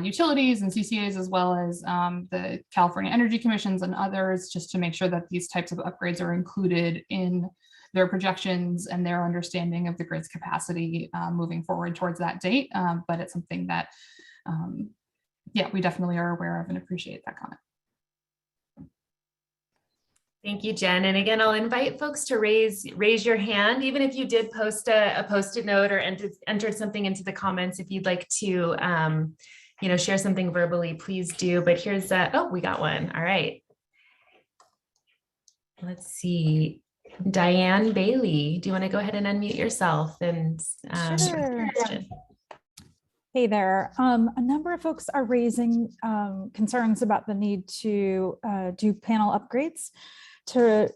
utilities and CCAs, as well as the California Energy Commissions and others, just to make sure that these types of upgrades are included in their projections and their understanding of the grid's capacity moving forward towards that date. But it's something that, yeah, we definitely are aware of and appreciate that comment. Thank you, Jen. And again, I'll invite folks to raise your hand, even if you did post a Post-it note or entered something into the comments. If you'd like to, share something verbally, please do. But here's we got one. All right. Let's see. Diane Bailey, do you want to go ahead and unmute yourself and Sure. Hey there. A number of folks are raising concerns about the need to do panel upgrades to,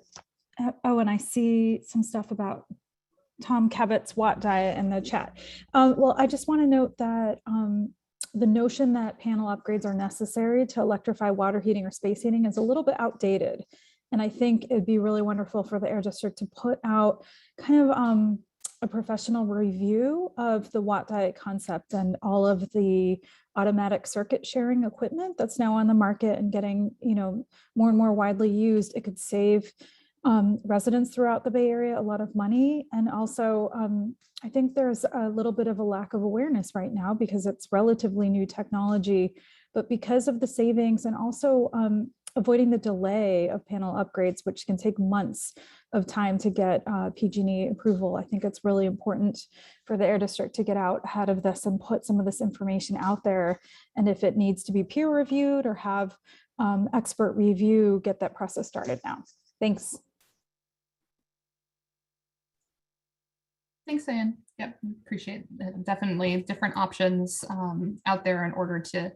and I see some stuff about Tom Cabot's Watt diet in the chat. Well, I just want to note that the notion that panel upgrades are necessary to electrify water heating or space heating is a little bit outdated. And I think it'd be really wonderful for the Air District to put out kind of a professional review of the Watt diet concept and all of the automatic circuit sharing equipment that's now on the market and getting, more and more widely used. It could save residents throughout the Bay Area a lot of money. And also, I think there's a little bit of a lack of awareness right now because it's relatively new technology, but because of the savings and also avoiding the delay of panel upgrades, which can take months of time to get PG&E approval. I think it's really important for the Air District to get out ahead of this and put some of this information out there. And if it needs to be peer reviewed or have expert review, get that process started now. Thanks. Thanks, Anne. Yep, appreciate it. Definitely different options out there in order to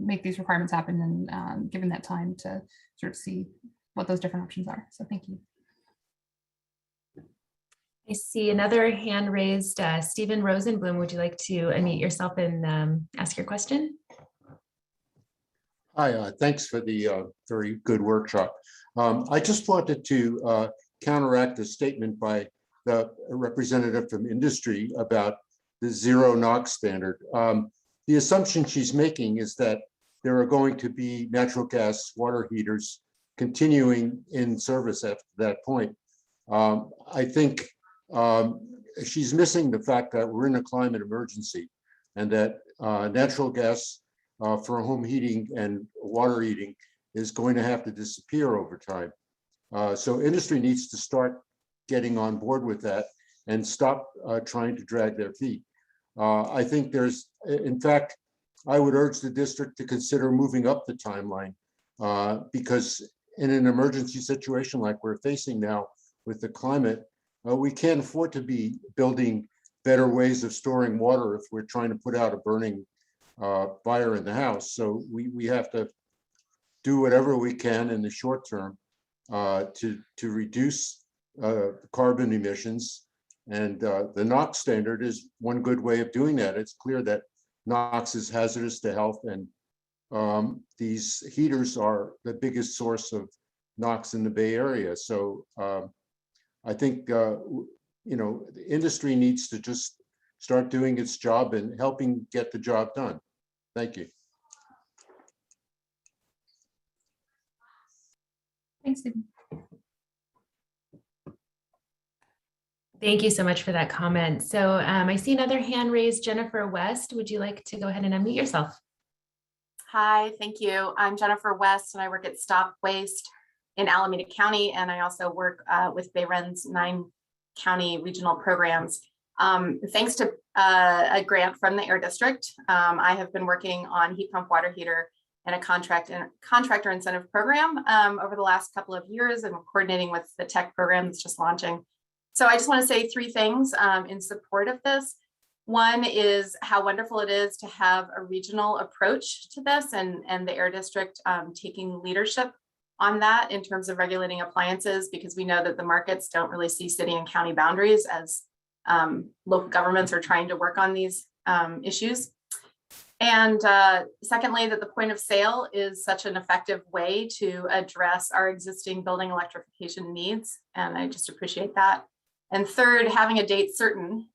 make these requirements happen, and given that time to sort of see what those different options are. So thank you. I see another hand raised. Stephen Rosenblum, would you like to unmute yourself and ask your question? Hi, thanks for the very good workshop. I just wanted to counteract a statement by the representative from industry about the zero Knox standard. The assumption she's making is that there are going to be natural gas water heaters continuing in service after that point. I think she's missing the fact that we're in a climate emergency and that natural gas for home heating and water heating is going to have to disappear over time. So industry needs to start getting on board with that and stop trying to drag their feet. I think there's, in fact, I would urge the district to consider moving up the timeline because in an emergency situation like we're facing now with the climate, we can't afford to be building better ways of storing water if we're trying to put out a burning fire in the house. So we have to do whatever we can in the short term to reduce carbon emissions And the Knox standard is one good way of doing that. It's clear that Knox is hazardous to health, and these heaters are the biggest source of Knox in the Bay Area. So I think, you know, the industry needs to just start doing its job and helping get the job done. Thank you. Thanks, Stephen. Thank you so much for that comment. So I see another hand raised. Jennifer West, would you like to go ahead and unmute yourself? Hi, thank you. I'm Jennifer West, and I work at Stop Waste in Alameda County, and I also work with BayREN's 9 county regional programs. Thanks to a grant from the Air District, I have been working on heat pump water heater and a contractor incentive program over the last couple of years, and we're coordinating with the tech program that's just launching. So I just want to say 3 things in support of this. One is how wonderful it is to have a regional approach to this, and the Air District taking leadership on that in terms of regulating appliances, because we know that the markets don't really see city and county boundaries as local governments are trying to work on these issues. And secondly, that the point of sale is such an effective way to address our existing building electrification needs. And I just appreciate that. And third, having a date certain,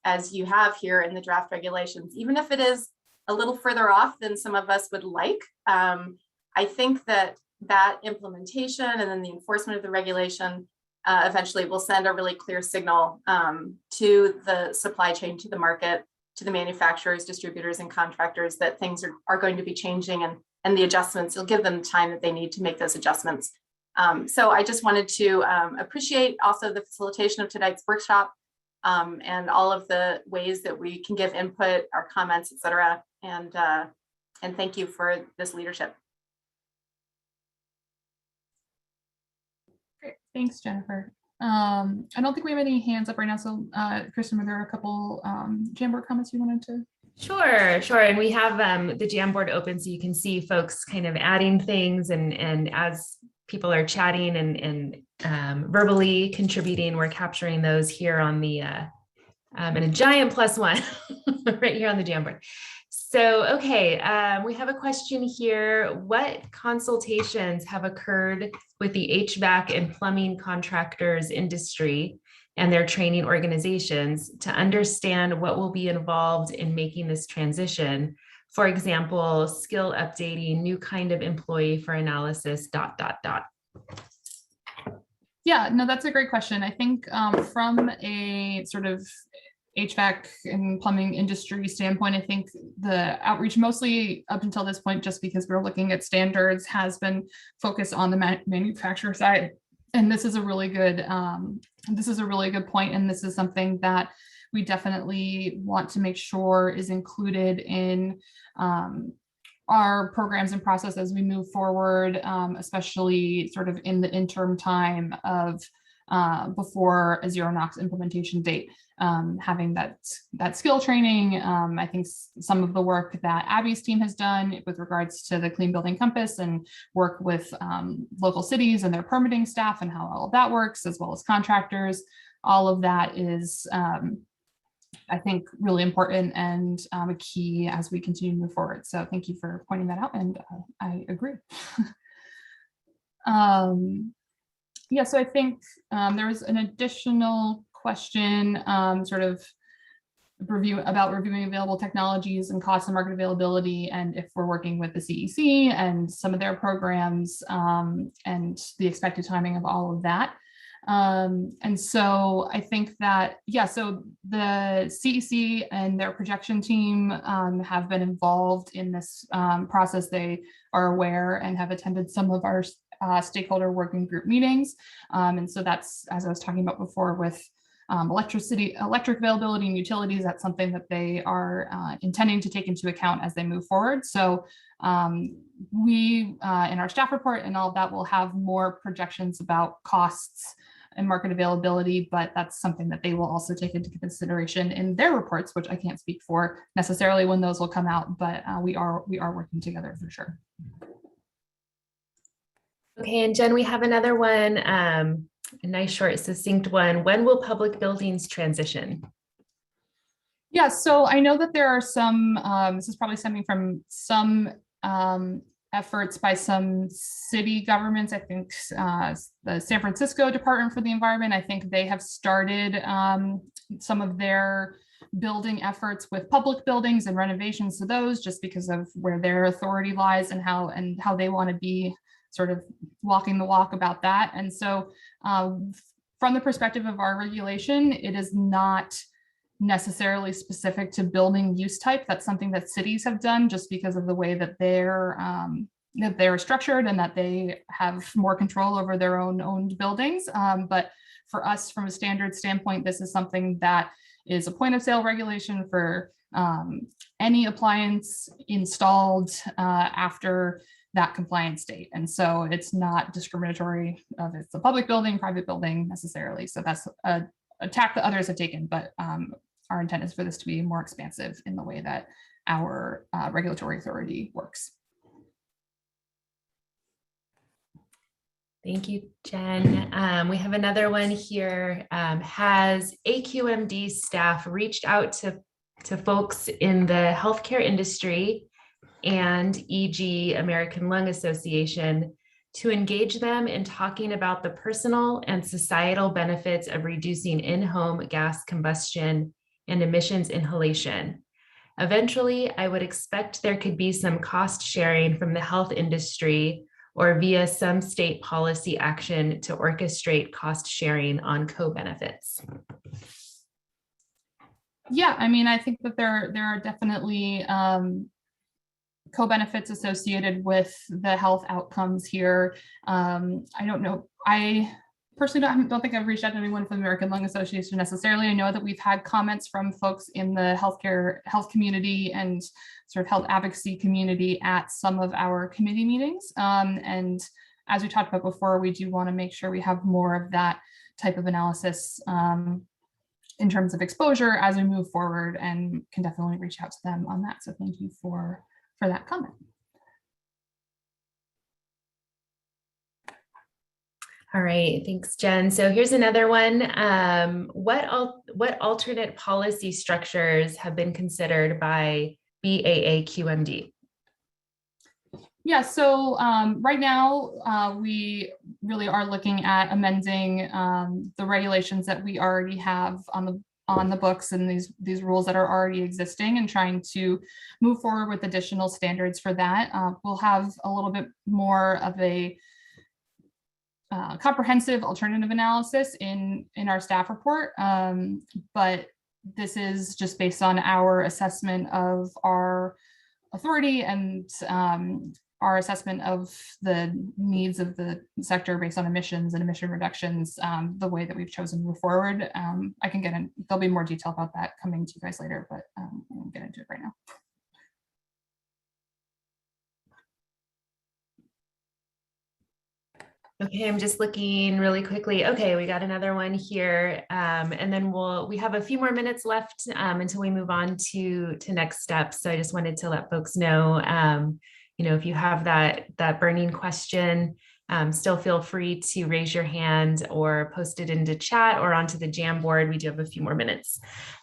as you have here in the draft regulations, even if it is a little further off than some of us would like, I think that implementation and then the enforcement of the regulation eventually will send a really clear signal to the supply chain, to the market, to the manufacturers, distributors, and contractors that things are going to be changing, and the adjustments, you'll give them the time that they need to make those adjustments. So I just wanted to appreciate also the facilitation of tonight's workshop and all of the ways that we can give input, our comments, et cetera. And thank you for this leadership. Great, thanks, Jennifer. I don't think we have any hands up right now. So Kristen, were there a couple Jamboard comments you wanted to? Sure. And we have the Jamboard open so you can see folks kind of adding things, and as people are chatting and verbally contributing, we're capturing those here on the in a giant +1 right here on the Jamboard. So, okay, we have a question here. What consultations have occurred with the HVAC and plumbing contractors industry and their training organizations to understand what will be involved in making this transition? For example, skill updating, new kind of employee for analysis, ... Yeah, no, that's a great question. I think from a sort of HVAC and plumbing industry standpoint, I think the outreach mostly up until this point, just because we're looking at standards, has been focused on the manufacturer side. And this is a really good point. And this is something that we definitely want to make sure is included in our programs and process as we move forward, especially sort of in the interim time of before a zero NOx implementation date. Having that skill training. I think some of the work that Abby's team has done with regards to the Clean Building Compass and work with local cities and their permitting staff and how all of that works, as well as contractors, all of that is, I think, really important and a key as we continue to move forward. So thank you for pointing that out, and I agree. Yeah, so I think there was an additional question sort of reviewing available technologies and cost and market availability, and if we're working with the CEC and some of their programs and the expected timing of all of that. And so I think that, yeah, so the CEC and their projection team have been involved in this process. They are aware and have attended some of our stakeholder working group meetings. And so that's, as I was talking about before, with electric availability and utilities, that's something that they are intending to take into account as they move forward. So we, in our staff report and all of that, will have more projections about costs and market availability, but that's something that they will also take into consideration in their reports, which I can't speak for necessarily when those will come out, but we are working together for sure. Okay, and Jen, we have another one. A nice, short, succinct one. When will public buildings transition? Yeah, so I know that there are some, this is probably stemming from some efforts by some city governments. I think the San Francisco Department for the Environment, I think they have started some of their building efforts with public buildings and renovations to those, just because of where their authority lies and how they want to be sort of walking the walk about that. And so from the perspective of our regulation, it is not necessarily specific to building use type. That's something that cities have done just because of the way that they're structured and that they have more control over their own owned buildings. But for us, from a standard standpoint, this is something that is a point of sale regulation for any appliance installed after that compliance date. And so it's not discriminatory if it's a public building, private building necessarily. So that's a tack that others have taken, but our intent is for this to be more expansive in the way that our regulatory authority works. Thank you, Jen. We have another one here. Has AQMD staff reached out to folks in the healthcare industry and e.g. American Lung Association to engage them in talking about the personal and societal benefits of reducing in-home gas combustion and emissions inhalation? Eventually, I would expect there could be some cost sharing from the health industry or via some state policy action to orchestrate cost sharing on co-benefits. Yeah, I mean, I think that there are definitely co-benefits associated with the health outcomes here. I don't know. I personally don't think I've reached out to anyone from the American Lung Association necessarily. I know that we've had comments from folks in the health community and sort of health advocacy community at some of our committee meetings. And as we talked about before, we do want to make sure we have more of that type of analysis in terms of exposure as we move forward, and can definitely reach out to them on that. So thank you for that comment. All right, thanks, Jen. So here's another one. What alternate policy structures have been considered by BAAQMD? Yeah, so right now we really are looking at amending the regulations that we already have on the books and these rules that are already existing, and trying to move forward with additional standards for that. We'll have a little bit more of a comprehensive alternative analysis in our staff report, but this is just based on our assessment of our authority and our assessment of the needs of the sector based on emissions and emission reductions, the way that we've chosen to move forward. I can get in, there'll be more detail about that coming to you guys later, but I won't get into it right now. Okay, I'm just looking really quickly. Okay, we got another one here, and then we have a few more minutes left until we move on to next steps. So I just wanted to let folks know, if you have that burning question, still feel free to raise your hand or post it into chat or onto the Jamboard. We do have a few more minutes.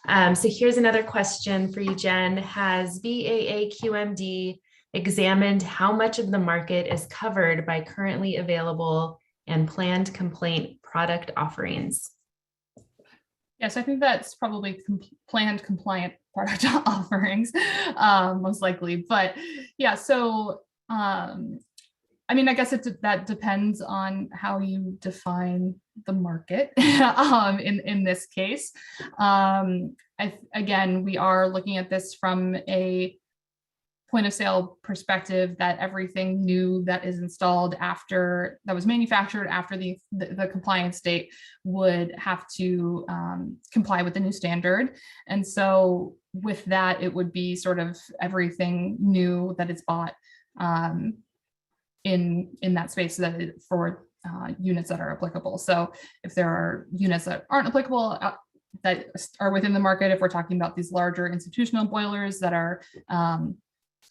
So here's another question for you, Jen. Has BAAQMD examined how much of the market is covered by currently available and planned complaint product offerings? Yes, I think that's probably planned compliant product offerings, most likely. But yeah, so I mean, I guess that depends on how you define the market in this case. Again, we are looking at this from a point of sale perspective, that everything new that is installed that was manufactured after the compliance date would have to comply with the new standard. And so with that, it would be sort of everything new that is bought in that space for units that are applicable. So if there are units that aren't applicable that are within the market, if we're talking about these larger institutional boilers that are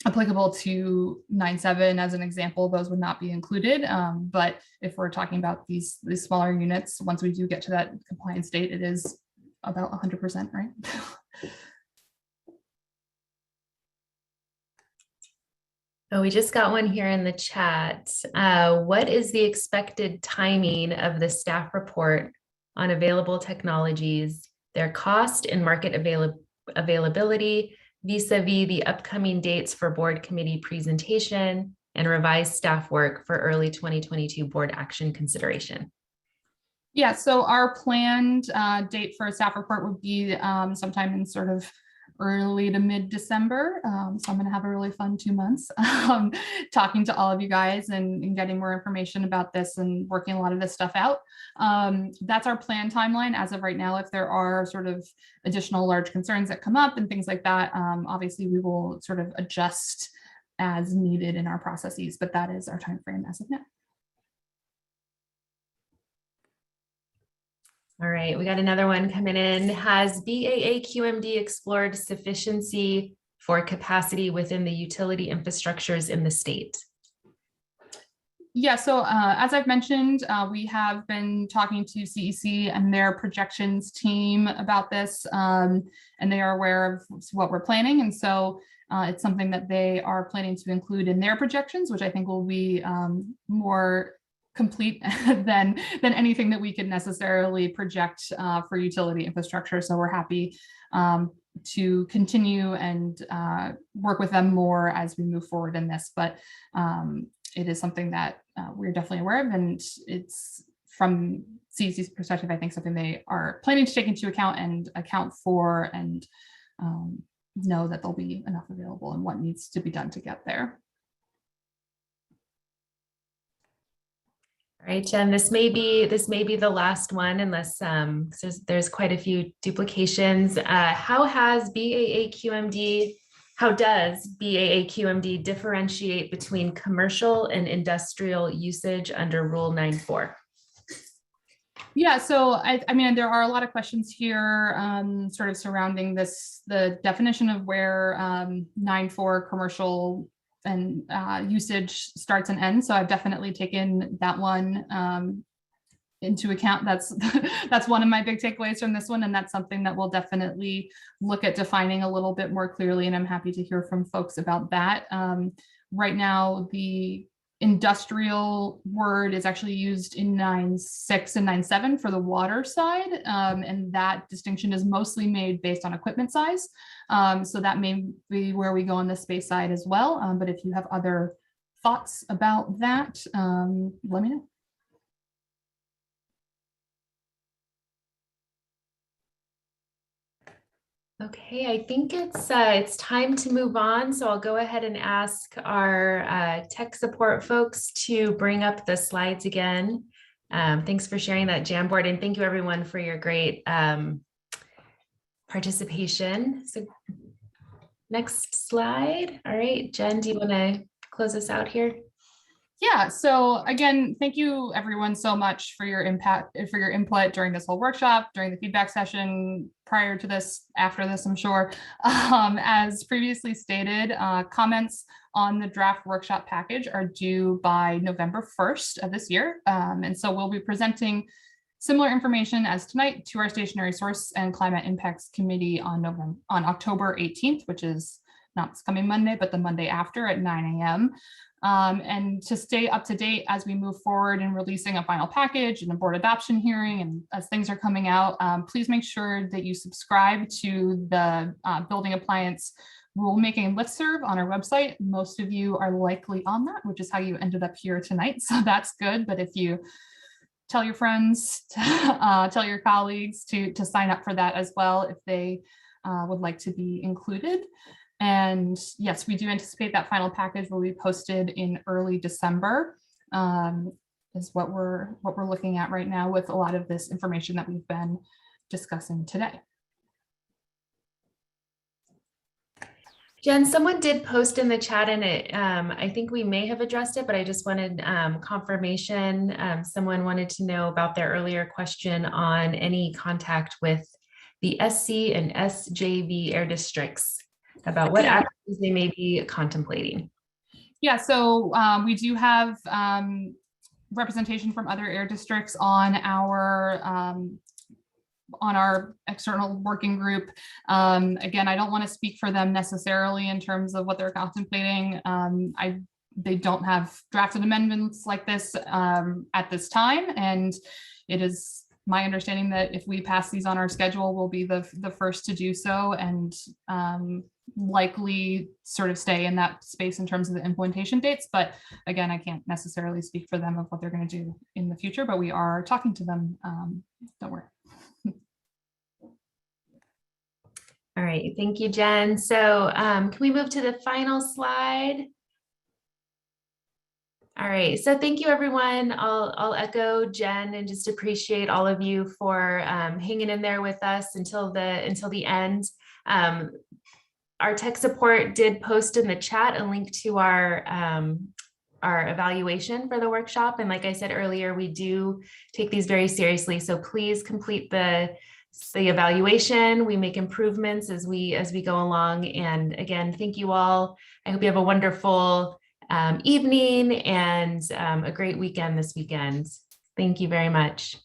applicable to 9.7 as an example, those would not be included. But if we're talking about these smaller units, once we do get to that compliance date, it is about 100%, right? Oh, we just got one here in the chat. What is the expected timing of the staff report on available technologies, their cost and market availability vis-a-vis the upcoming dates for board committee presentation and revised staff work for early 2022 board action consideration? Yeah, so our planned date for a staff report would be sometime in sort of early to mid-December. So I'm going to have a really fun 2 months talking to all of you guys and getting more information about this and working a lot of this stuff out. That's our planned timeline as of right now. If there are sort of additional large concerns that come up and things like that, obviously we will sort of adjust as needed in our processes, but that is our time frame as of now. All right, we got another one coming in. Has BAA-QMD explored sufficiency for capacity within the utility infrastructures in the state? Yeah, so as I've mentioned, we have been talking to CEC and their projections team about this, and they are aware of what we're planning. And so it's something that they are planning to include in their projections, which I think will be more complete than anything that we could necessarily project for utility infrastructure. So we're happy to continue and work with them more as we move forward in this. But it is something that we're definitely aware of, and it's from CEC's perspective, I think something they are planning to take into account and account for, and know that there'll be enough available and what needs to be done to get there. All right, Jen, this may be the last one, unless there's quite a few duplications. How does BAA-QMD differentiate between commercial and industrial usage under Rule 9.4? Yeah, so I mean, there are a lot of questions here sort of surrounding this, the definition of where 9.4 commercial and usage starts and ends. So I've definitely taken that one into account. That's one of my big takeaways from this one, and that's something that we'll definitely look at defining a little bit more clearly, and I'm happy to hear from folks about that. Right now, the industrial word is actually used in 9.6 and 9.7 for the water side, and that distinction is mostly made based on equipment size. So that may be where we go on the space side as well. But if you have other thoughts about that, let me know. Okay, I think it's time to move on. So I'll go ahead and ask our tech support folks to bring up the slides again. Thanks for sharing that, Jamboard, and thank you everyone for your great participation. So next slide. All right, Jen, do you want to close us out here? Yeah, so again, thank you everyone so much for your input during this whole workshop, during the feedback session, prior to this, after this, I'm sure. As previously stated, comments on the draft workshop package are due by November 1st of this year. And so we'll be presenting similar information as tonight to our Stationary Source and Climate Impacts Committee on October 18th, which is not this coming Monday, but the Monday after at 9 a.m. And to stay up to date as we move forward in releasing a final package and a board adoption hearing, and as things are coming out, please make sure that you subscribe to the building appliance rulemaking listserv on our website. Most of you are likely on that, which is how you ended up here tonight. So that's good. But if you tell your friends, tell your colleagues to sign up for that as well, if they would like to be included. And yes, we do anticipate that final package will be posted in early December, is what we're looking at right now with a lot of this information that we've been discussing today. Jen, someone did post in the chat, and I think we may have addressed it, but I just wanted confirmation. Someone wanted to know about their earlier question on any contact with the SC and SJV air districts about what actions they may be contemplating? Yeah, so we do have representation from other air districts on our external working group. Again, I don't want to speak for them necessarily in terms of what they're contemplating. They don't have drafted amendments like this at this time, and it is my understanding that if we pass these on our schedule, we'll be the first to do so, and likely sort of stay in that space in terms of the implementation dates. But again, I can't necessarily speak for them of what they're going to do in the future, but we are talking to them. Don't worry. All right, thank you, Jen. So can we move to the final slide? All right, so thank you, everyone. I'll echo Jen and just appreciate all of you for hanging in there with us until the end. Our tech support did post in the chat a link to our evaluation for the workshop. And like I said earlier, we do take these very seriously. So please complete the evaluation. We make improvements as we go along. And again, thank you all. I hope you have a wonderful evening and a great weekend this weekend. Thank you very much.